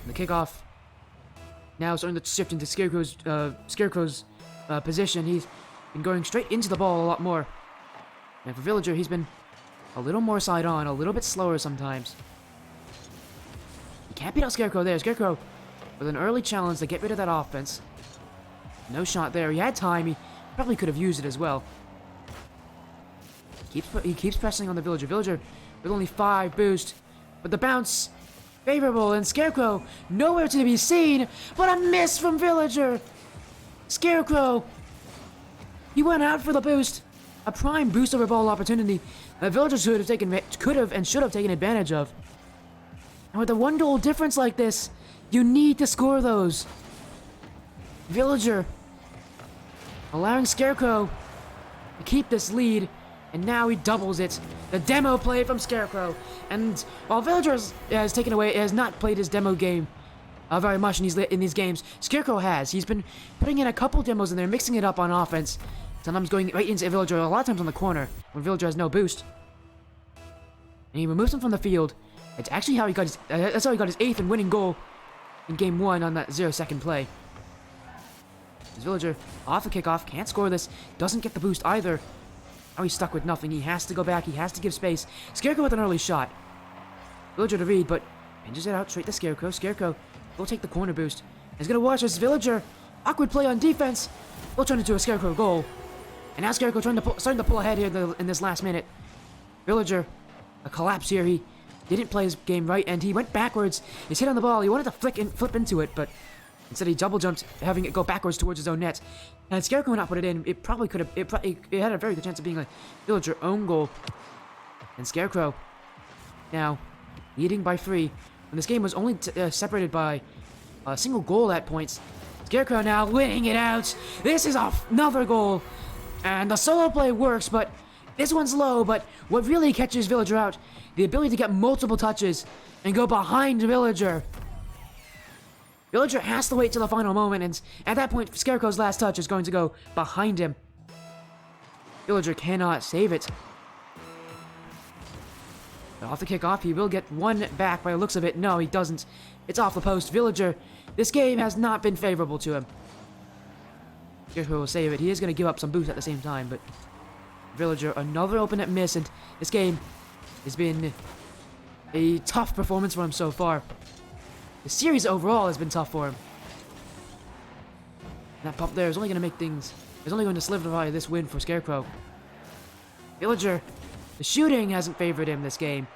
S1: And the kickoff now starting to shift into Scarecrow's position. He's been going straight into the ball a lot more. And for Villager, he's been a little more side on, a little bit slower sometimes. He can't beat out Scarecrow there. Scarecrow with an early challenge to get rid of that offense. No shot there. He had time. He probably could have used it as well. He keeps pressing on the Villager. Villager with only 5 boost. But the bounce favorable, and Scarecrow nowhere to be seen, but a miss from Villager. Scarecrow, he went out for the boost. A prime boost over ball opportunity that Villagers could have and should have taken advantage of. And with a 1 goal difference like this, you need to score those. Villager allowing Scarecrow to keep this lead, and now he doubles it. The demo play from Scarecrow, and while Villager has not played his demo game very much in these games, Scarecrow has. He's been putting in a couple demos in there, mixing it up on offense. Sometimes going right into Villager, a lot of times on the corner, when Villager has no boost. And he removes him from the field. It's actually how he got his, that's how he got his 8th and winning goal in game 1 on that 0-second play. This Villager, off the kickoff, can't score this, doesn't get the boost either. Now he's stuck with nothing. He has to go back, he has to give space. Scarecrow with an early shot. Villager to read, but pinches it out straight to Scarecrow. Scarecrow will take the corner boost. He's gonna watch this Villager Awkward play on defense. Will turn into a Scarecrow goal. And now Scarecrow starting to pull ahead here in this last minute. Villager, a collapse here. He didn't play his game right, and he went backwards. He's hit on the ball. He wanted to flip into it, but instead he double jumped, having it go backwards towards his own net. And Scarecrow not put it in. It probably could have. It had a very good chance of being a Villager own goal. And Scarecrow now leading by 3. When this game was only separated by a single goal at points. Scarecrow now winning it out. This is another goal. And the solo play works, but this one's low. But what really catches Villager out, the ability to get multiple touches and go behind Villager. Villager has to wait till the final moment, and at that point, Scarecrow's last touch is going to go behind him. Villager cannot save it. But off the kickoff, he will get one back by the looks of it. No, he doesn't. It's off the post. Villager, this game has not been favorable to him. Scarecrow will save it. He is going to give up some boost at the same time, but Villager, another open net miss, and this game has been a tough performance for him so far. The series overall has been tough for him. That pop there is only going to make things... is only going to solidify this win for Scarecrow. Villager, the shooting hasn't favored him this game.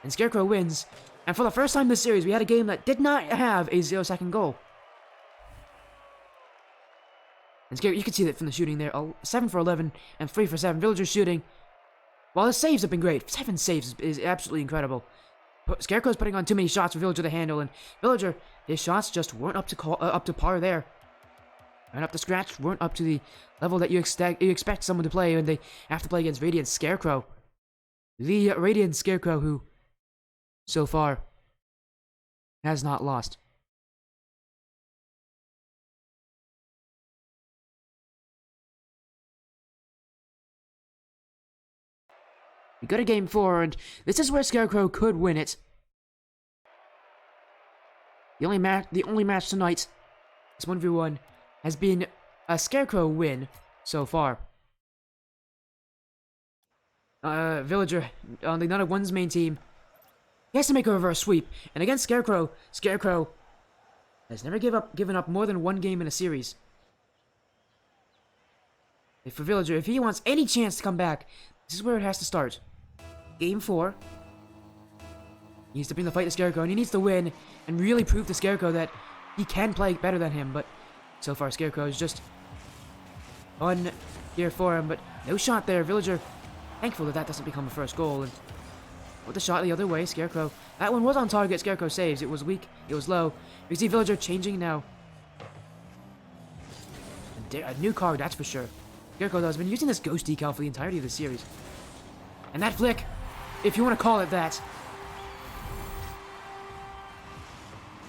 S1: And Scarecrow wins. And for the first time this series, we had a game that did not have a 0-second goal. And Scarecrow, you can see that from the shooting there. 7 for 11 and 3 for 7. Villager's shooting, while his saves have been great, 7 saves is absolutely incredible. Scarecrow's putting on too many shots for Villager to handle, and Villager, his shots just weren't up to par there. Weren't up to scratch, weren't up to the level that you expect someone to play when they have to play against Radiance Scarecrow. The Radiance Scarecrow who, so far, has not lost. We go to game 4, and this is where Scarecrow could win it. The only match tonight, this 1v1, has been a Scarecrow win so far. Villager, on the None of One's main team, he has to make a reverse sweep, and against Scarecrow, Scarecrow has never given up more than one game in a series. For Villager, if he wants any chance to come back, this is where it has to start. Game 4. He needs to bring the fight to Scarecrow, and he needs to win and really prove to Scarecrow that he can play better than him. But so far, Scarecrow is just on here for him. But no shot there. Villager, thankful that doesn't become a first goal. And with the shot the other way, Scarecrow. That one was on target. Scarecrow saves. It was weak. It was low. You see Villager changing now. A new card, that's for sure. Scarecrow has been using this ghost decal for the entirety of the series. And that flick, if you want to call it that.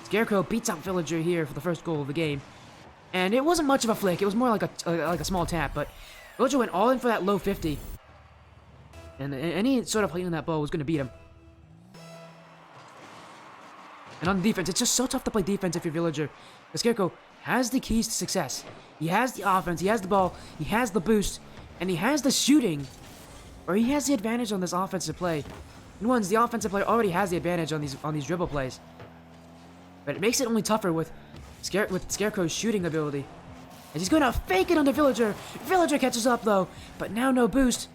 S1: Scarecrow beats out Villager here for the first goal of the game. And it wasn't much of a flick, it was more like a small tap, but Villager went all in for that low 50. And any sort of play on that ball was going to beat him. And on defense, it's just so tough to play defense if you're Villager. The Scarecrow has the keys to success. He has the offense, he has the ball, he has the boost, and he has the shooting. Or he has the advantage on this offensive play. And once the offensive player already has the advantage on these dribble plays. But it makes it only tougher with Scarecrow's shooting ability. As he's going to fake it onto Villager. Villager catches up though, but now no boost.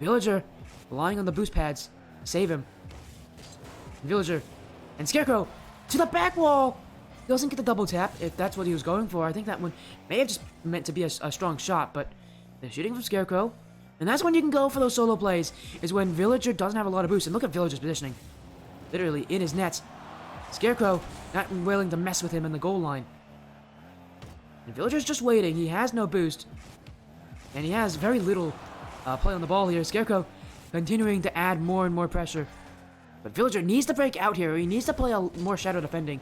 S1: Villager relying on the boost pads to save him. Villager and Scarecrow to the back wall. He doesn't get the double tap if that's what he was going for. I think that one may have just meant to be a strong shot, but the shooting from Scarecrow. And that's when you can go for those solo plays, is when Villager doesn't have a lot of boost. And look at Villager's positioning. Literally in his net. Scarecrow not willing to mess with him in the goal line. And Villager's just waiting. He has no boost. And he has very little play on the ball here. Scarecrow continuing to add more and more pressure. But Villager needs to break out here. He needs to play more shadow defending.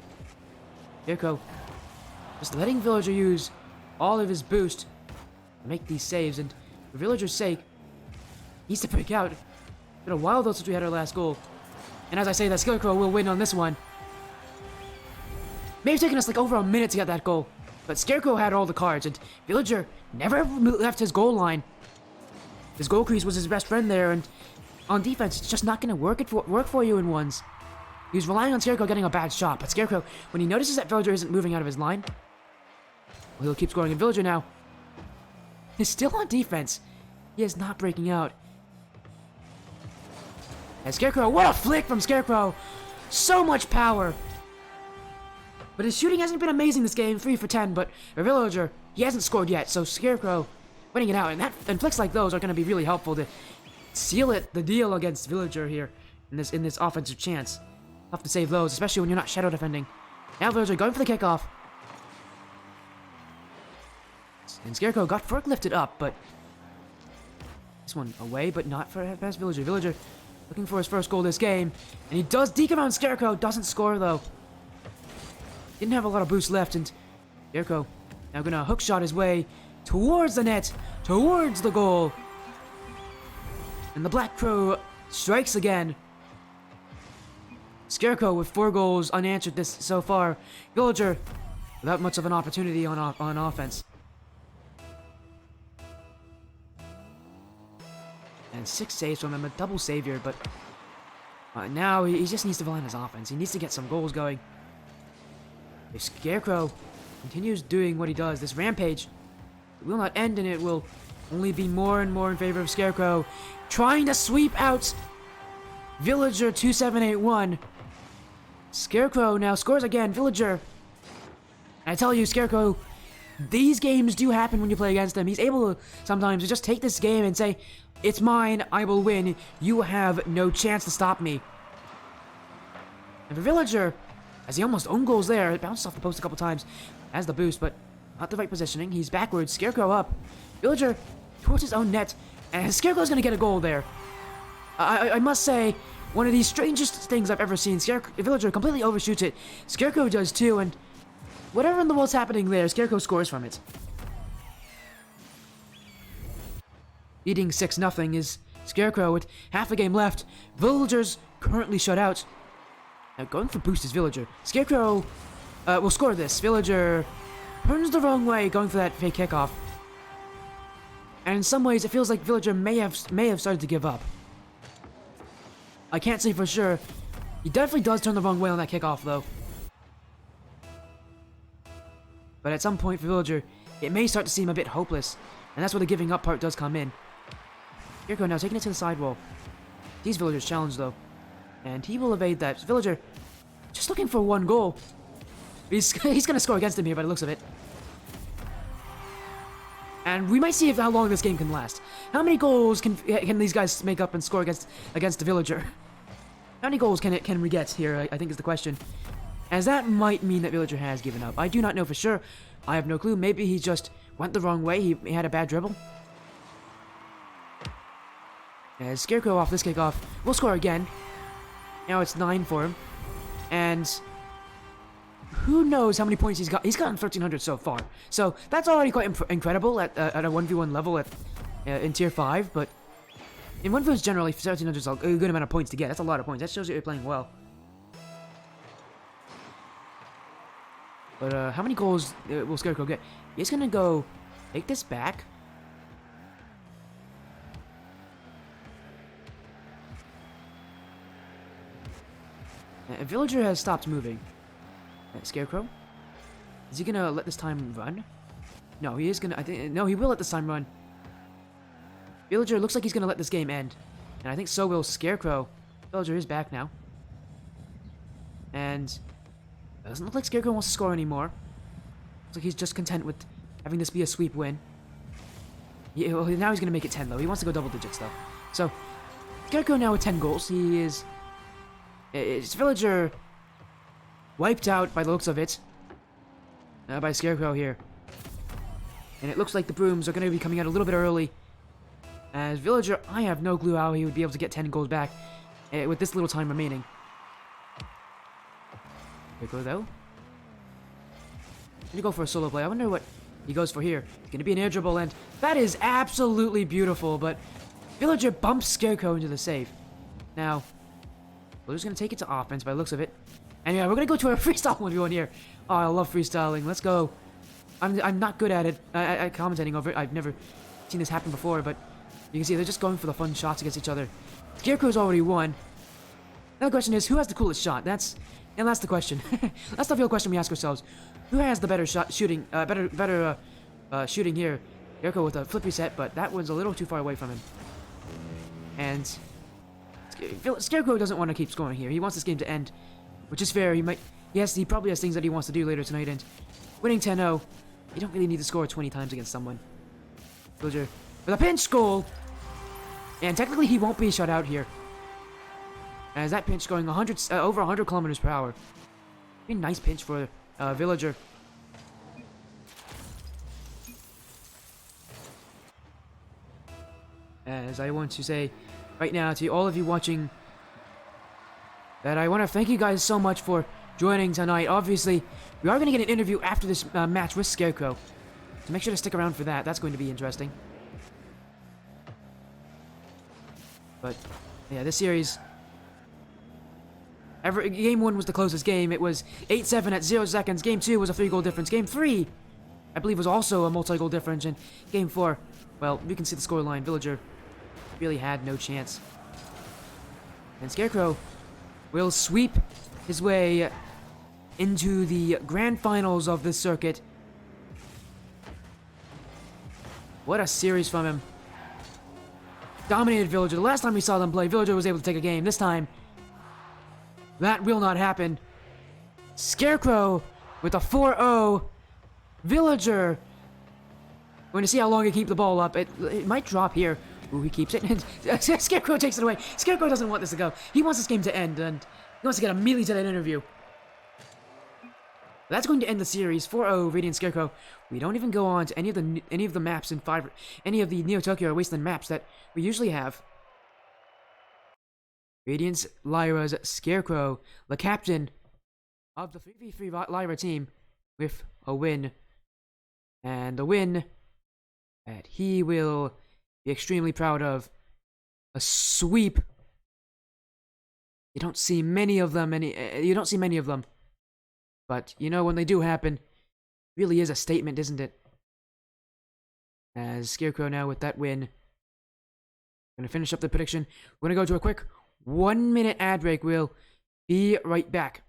S1: Scarecrow just letting Villager use all of his boost to make these saves. And for Villager's sake, he needs to break out. It's been a while though since we had our last goal. And as I say that, Scarecrow will win on this one. May have taken us like over a minute to get that goal. But Scarecrow had all the cards, and Villager never left his goal line. His goal crease was his best friend there, and on defense, it's just not going to work for you in ones. He was relying on Scarecrow getting a bad shot, but Scarecrow, when he notices that Villager isn't moving out of his line, He'll keep scoring in Villager now. He's still on defense. He is not breaking out. And Scarecrow, what a flick from Scarecrow! So much power! But his shooting hasn't been amazing this game, 3 for 10, but for Villager, he hasn't scored yet, so Scarecrow winning it out, and flicks like those are going to be really helpful to seal the deal against Villager here in this offensive chance. Tough to save those, especially when you're not shadow defending. Now Villager going for the kickoff. And Scarecrow got forklifted up, but this one away, but not for past Villager. Villager looking for his first goal this game, and he does deke around Scarecrow, doesn't score though. Didn't have a lot of boost left, and Scarecrow now gonna hook shot his way towards the net, towards the goal. And the Black Crow strikes again. Scarecrow with 4 goals unanswered this so far. Villager without much of an opportunity on offense. And 6 saves from him, a double savior, but now he just needs to fill in his offense. He needs to get some goals going. If Scarecrow continues doing what he does, this rampage will not end, and it will only be more and more in favor of Scarecrow. Trying to sweep out Villager 2781. Scarecrow now scores again. Villager. I tell you, Scarecrow, these games do happen when you play against him. He's able to sometimes just take this game and say, it's mine, I will win. You have no chance to stop me. And for Villager, as he almost own goals there, it bounced off the post a couple times. Has the boost, but not the right positioning. He's backwards. Scarecrow up. Villager towards his own net. And Scarecrow's going to get a goal there. I must say, one of the strangest things I've ever seen. Villager completely overshoots it. Scarecrow does too, and whatever in the world's happening there, Scarecrow scores from it. Leading 6-0 is Scarecrow with half a game left. Villager's currently shut out. Now going for boost is Villager. Scarecrow will score this. Villager turns the wrong way, going for that fake kickoff. And in some ways, it feels like Villager may have started to give up. I can't say for sure. He definitely does turn the wrong way on that kickoff, though. But at some point for Villager, it may start to seem a bit hopeless. And that's where the giving up part does come in. Scarecrow now taking it to the sidewall. He's Villager's challenge, though. And he will evade that. Villager just looking for 1 goal. He's going to score against him here by the looks of it. And we might see how long this game can last. How many goals can these guys make up and score against the Villager? How many goals can we get here, I think is the question. As that might mean that Villager has given up. I do not know for sure. I have no clue. Maybe he just went the wrong way. He had a bad dribble. As Scarecrow off this kickoff will score again. Now it's 9 for him. And who knows how many points he's got. He's gotten 1,300 so far. So that's already quite incredible at a 1v1 level in Tier 5. But in 1v1s generally, 1,300 is a good amount of points to get. That's a lot of points. That shows that you're playing well. But how many goals will Scarecrow get? He's going to go take this back. Villager has stopped moving. Scarecrow? Is he gonna let this time run? No, he is gonna. No, he will let this time run. Villager looks like he's gonna let this game end, and I think so will Scarecrow. Villager is back now, and it doesn't look like Scarecrow wants to score anymore. Looks like he's just content with having this be a sweep win. Well, now he's gonna make it 10 though. He wants to go double digits though. So Scarecrow now with 10 goals. He is. It's Villager wiped out by the looks of it. By Scarecrow here. And it looks like the Brooms are going to be coming out a little bit early. As Villager, I have no clue how he would be able to get 10 goals back with this little time remaining. Scarecrow though. Gonna go for a solo play. I wonder what he goes for here. It's going to be an air dribble, and that is absolutely beautiful, but Villager bumps Scarecrow into the save. Now, Villager's going to take it to offense by the looks of it. And yeah, we're going to go to a freestyle 1v1 here. Oh, I love freestyling. Let's go. I'm not good at it, at commentating over it. I've never seen this happen before, but you can see they're just going for the fun shots against each other. Scarecrow's already won. Now the question is, who has the coolest shot? That's And that's the question. That's the real question we ask ourselves. Who has the better shooting, shooting here? Scarecrow with a flip reset, but that was a little too far away from him. And Scarecrow doesn't want to keep scoring here. He wants this game to end, which is fair. He probably has things that he wants to do later tonight, and winning 10-0, you don't really need to score 20 times against someone. Villager with a pinch goal! And technically he won't be shut out here, as that pinch going over 100 kilometers per hour. Pretty nice pinch for Villager. As I want to say right now to all of you watching that I want to thank you guys so much for joining tonight. Obviously, we are going to get an interview after this match with Scarecrow, so make sure to stick around for that. That's going to be interesting. But yeah, this series, Game 1 was the closest game. It was 8-7 at 0 seconds. Game 2 was a 3-goal difference. Game 3, I believe, was also a multi-goal difference. And Game 4, well, we can see the scoreline. Villager really had no chance. And Scarecrow will sweep his way into the grand finals of this circuit. What a series from him. Dominated Villager. The last time we saw them play, Villager was able to take a game. This time, that will not happen. Scarecrow with a 4-0. Villager going to see how long he can keep the ball up. It might drop here. Ooh, he keeps it. And Scarecrow takes it away. Scarecrow doesn't want this to go. He wants this game to end, and he wants to get immediately to that interview. That's going to end the series. 4-0, Radiant Scarecrow. We don't even go on to any of the maps in any of the Neo Tokyo Wasteland maps that we usually have. Radiance Lyra's Scarecrow, the captain of the 3v3 Lyra team, with a win. And a win that he will be extremely proud of. A sweep. You don't see many of them. But, you know, when they do happen, it really is a statement, isn't it? As Scarecrow now with that win. Gonna finish up the prediction. We're gonna go to a quick 1-minute ad break. We'll be right back.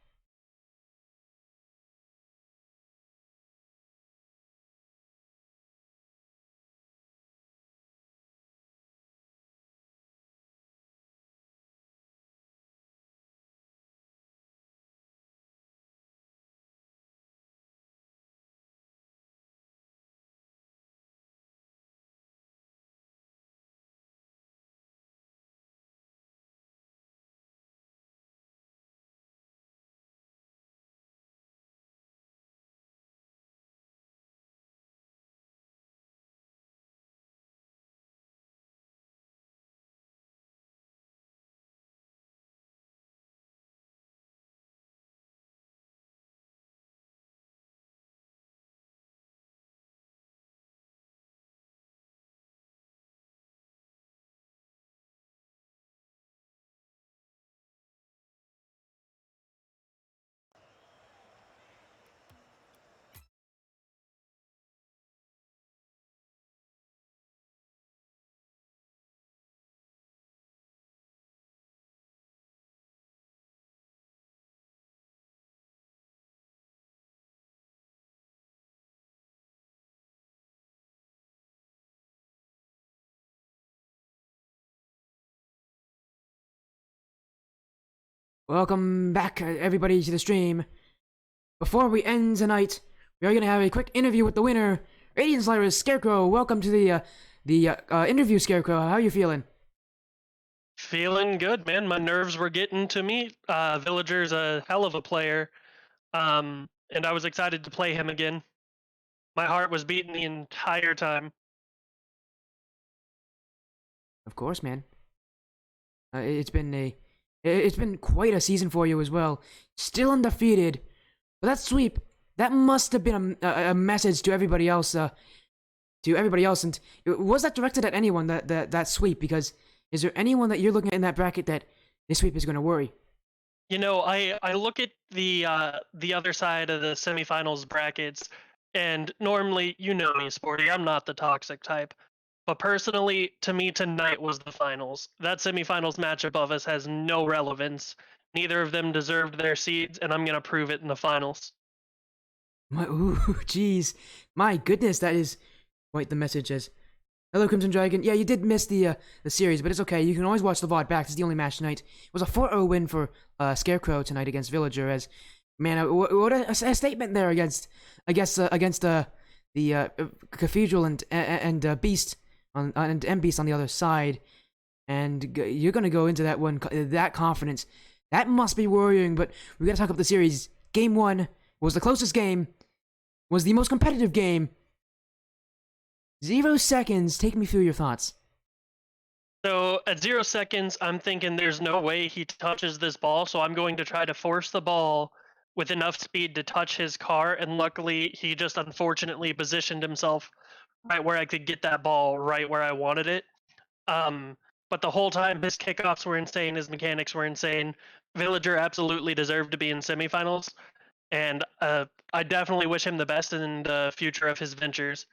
S1: Welcome back, everybody, to the stream. Before we end tonight, we are going to have a quick interview with the winner, Radiance Lyra's Scarecrow. Welcome to the interview, Scarecrow. How are you feeling?
S2: Feeling good, man. My nerves were getting to me. Villager's a hell of a player, and I was excited to play him again. My heart was beating the entire time.
S1: Of course, man. It's been quite a season for you as well. Still undefeated, but that sweep, that must have been a message to everybody else. And was that directed at anyone, that sweep? Because is there anyone that you're looking at in that bracket that this sweep is going to worry?
S2: You know, I look at the other side of the semifinals brackets, and normally, you know me, Sporty, I'm not the toxic type. But personally, to me, tonight was the finals. That semifinals match above us has no relevance. Neither of them deserved their seeds, and I'm gonna prove it in the finals.
S1: Ooh, jeez. My goodness, that is quite the message as... Hello, Crimson Dragon. Yeah, you did miss the series, but it's okay. You can always watch the VOD back. It's the only match tonight. It was a 4-0 win for Scarecrow tonight against Villager. As man, what a statement there against the Cathedral and Beast and Beast on the other side. And you're gonna go into that one that confidence. That must be worrying. But we gotta talk about the series. Game 1 was the closest game. Was the most competitive game. 0 seconds. Take me through your thoughts.
S2: So at 0 seconds, I'm thinking there's no way he touches this ball, so I'm going to try to force the ball with enough speed to touch his car, and luckily he just unfortunately positioned himself right where I could get that ball right where I wanted it. Um, but the whole time his kickoffs were insane, his mechanics were insane. Villager absolutely deserved to be in semifinals, and I definitely wish him the best in the future of his ventures.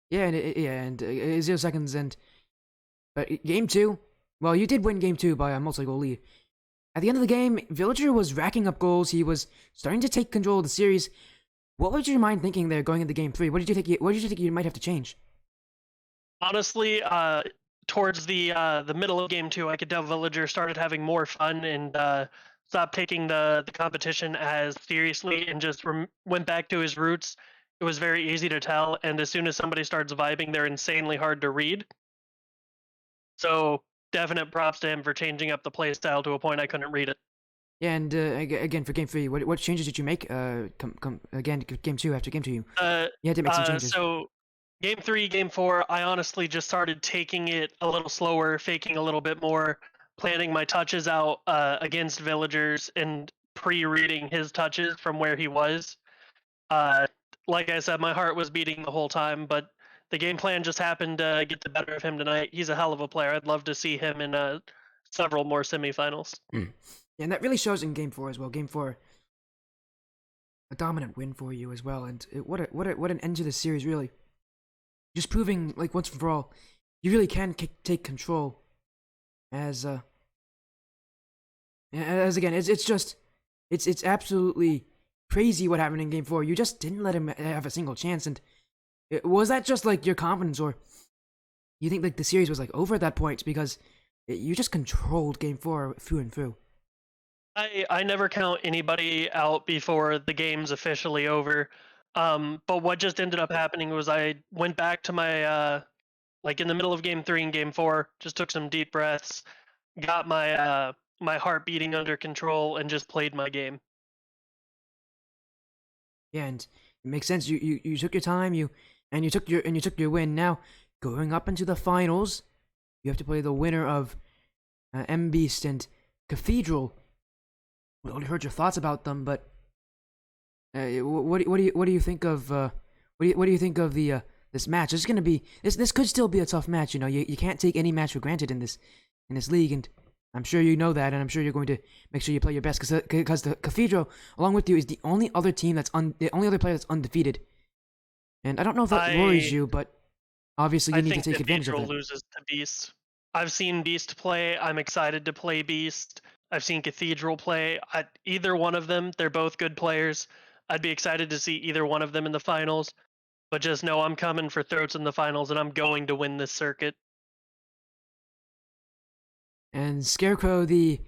S1: Yeah, and 0 seconds and game 2. Well, you did win game 2 by a multi-goal lead. At the end of the game, Villager was racking up goals. He was starting to take control of the series. What was your mind thinking there going into game 3? What did you think you might have to change?
S2: Honestly, towards the middle of game 2, I could tell Villager started having more fun and stopped taking the competition as seriously and just went back to his roots. It was very easy to tell, and as soon as somebody starts vibing, they're insanely hard to read. So definite props to him for changing up the play style to a point I couldn't read it.
S1: Yeah, and again for game 3, what changes did you make? Again, game 2 after game 2, you had to make some changes.
S2: So game 3, game 4, I honestly just started taking it a little slower, faking a little bit more, planning my touches out against Villagers, and pre-reading his touches from where he was. Uh, like I said, my heart was beating the whole time, but the game plan just happened to get the better of him tonight. He's a hell of a player. I'd love to see him in several more semifinals.
S1: Yeah, and that really shows in game 4 as well. Game 4, a dominant win for you as well, and what an end to the series, really. Just proving, like, once and for all, you really can take control. As again, it's absolutely crazy what happened in game 4. You just didn't let him have a single chance, and was that just like your confidence, or you think like the series was like over at that point because you just controlled game 4 through and through?
S2: I never count anybody out before the game's officially over. But what just ended up happening was I went back to my like in the middle of game 3 and game 4, just took some deep breaths, got my heart beating under control, and just played my game.
S1: Yeah, and it makes sense. You took your time. You took your win. Now going up into the finals, you have to play the winner of M Beast and Cathedral. We already heard your thoughts about them, but what do you think of what do you think of the this match? It's gonna be this could still be a tough match. You know, you can't take any match for granted in this league, and I'm sure you know that, and I'm sure you're going to make sure you play your best because the Cathedral, along with you, is the only other team the only other player that's undefeated. And I don't know if that worries you, but obviously you need to take advantage of it.
S2: Cathedral loses to Beast. I've seen Beast play. I'm excited to play Beast. I've seen Cathedral play. Either one of them, they're both good players. I'd be excited to see either one of them in the finals. But just know I'm coming for throats in the finals, and I'm going to win this circuit.
S1: And Scarecrow, the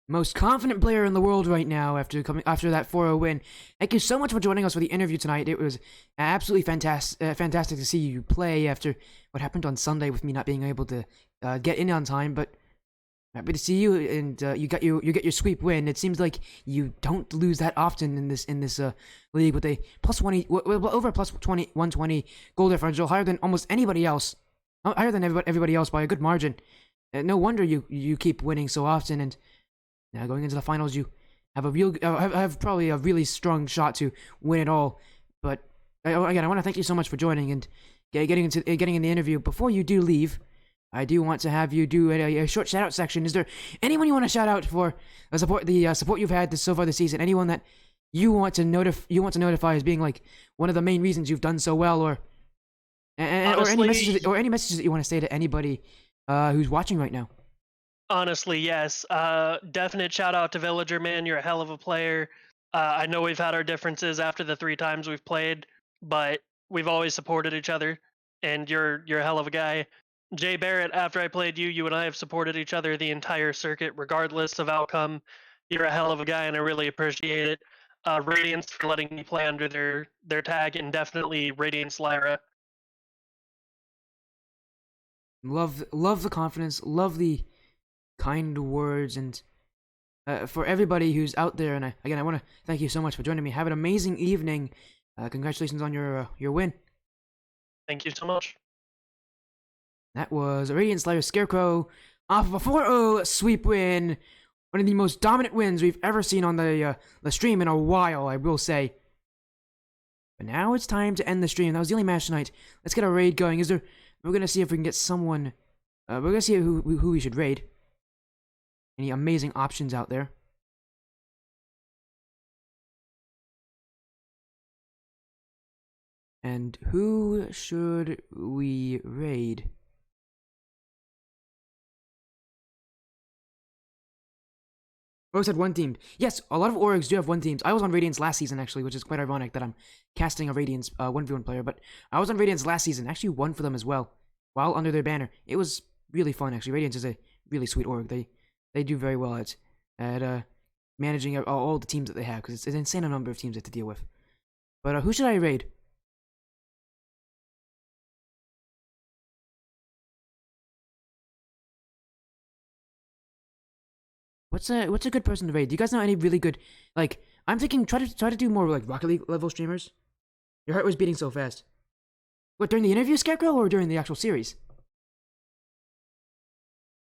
S1: most confident player in the world right now after that 4-0 win. Thank you so much for joining us for the interview tonight. It was absolutely fantastic to see you play after what happened on Sunday with me not being able to get in on time. But happy to see you, and you get your sweep win. It seems like you don't lose that often in this league with a plus 20, over plus 120 goal differential, higher than almost anybody else, higher than everybody else by a good margin. No wonder you keep winning so often, and now going into the finals, you have have probably a really strong shot to win it all. But again, I want to thank you so much for joining and getting in the interview. Before you do leave, I do want to have you do a short shout out section. Is there anyone you want to shout out for support you've had so far this season? Anyone that you want to notify as being like one of the main reasons you've done so well, or any messages that you want to say to anybody who's watching right now?
S2: Honestly, yes. Definite shout out to Villager, man. You're a hell of a player. I know we've had our differences after the 3 times we've played, but we've always supported each other, and you're a hell of a guy. Jay Barrett, after I played you, you and I have supported each other the entire circuit, regardless of outcome. You're a hell of a guy, and I really appreciate it. Radiance for letting me play under their tag, and definitely Radiance Lyra.
S1: Love the confidence, love the kind words, and for everybody who's out there. And I want to thank you so much for joining me. Have an amazing evening. Congratulations on your win.
S2: Thank you so much.
S1: That was Radiance Slayer Scarecrow off of a 4-0 sweep win. One of the most dominant wins we've ever seen on the stream in a while, I will say. But now it's time to end the stream. That was the only match tonight. Let's get a raid going. We're gonna see if we can get someone. We're gonna see who we should raid. Any amazing options out there? And who should we raid? Orgs had one team. Yes, a lot of Orgs do have one teams. I was on Radiance last season, actually, which is quite ironic that I'm casting a Radiance 1v1 player. But I was on Radiance last season. Actually won for them as well, while under their banner. It was really fun, actually. Radiance is a really sweet Org. They do very well at managing all the teams that they have, because it's an insane number of teams they have to deal with. But who should I raid? What's a good person to raid? Do you guys know any really good, like, I'm thinking try to do more like Rocket League level streamers. Your heart was beating so fast. What, during the interview, Scarecrow, or during the actual series?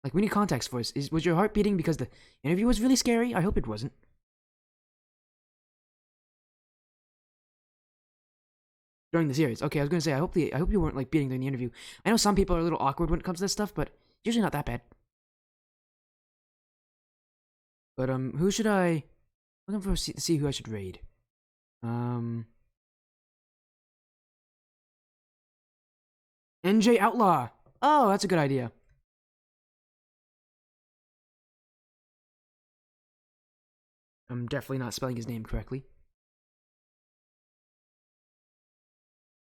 S1: Like, we need context for us. Was your heart beating because the interview was really scary? I hope it wasn't. During the series. Okay, I was gonna say I hope you weren't like beating during the interview. I know some people are a little awkward when it comes to this stuff, but usually not that bad. But who should I? Looking for see who I should raid. NJ Outlaw. Oh, that's a good idea. I'm definitely not spelling his name correctly.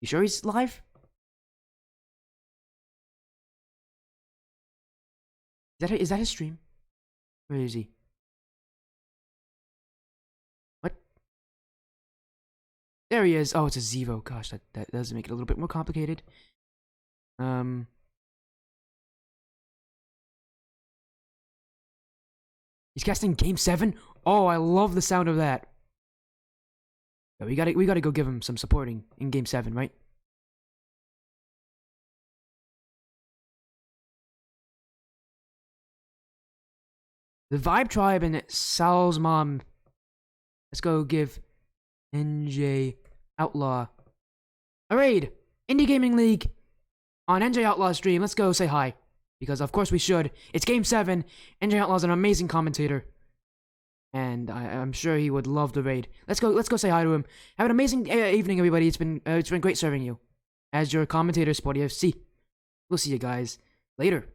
S1: You sure he's live? Is that his stream? Where is he? What? There he is. Oh, it's a Zevo. Gosh, that does make it a little bit more complicated. He's casting Game 7? Oh, I love the sound of that. Yeah, we gotta go give him some supporting in Game 7, right? The Vibe Tribe and Sal's mom. Let's go give NJ Outlaw a raid. Indie Gaming League on NJ Outlaw stream. Let's go say hi. Because of course we should. It's Game 7. NJ Outlaw's an amazing commentator. And I'm sure he would love the raid. Let's go say hi to him. Have an amazing evening, everybody. It's been great serving you as your commentator, Spotty FC. We'll see you guys later.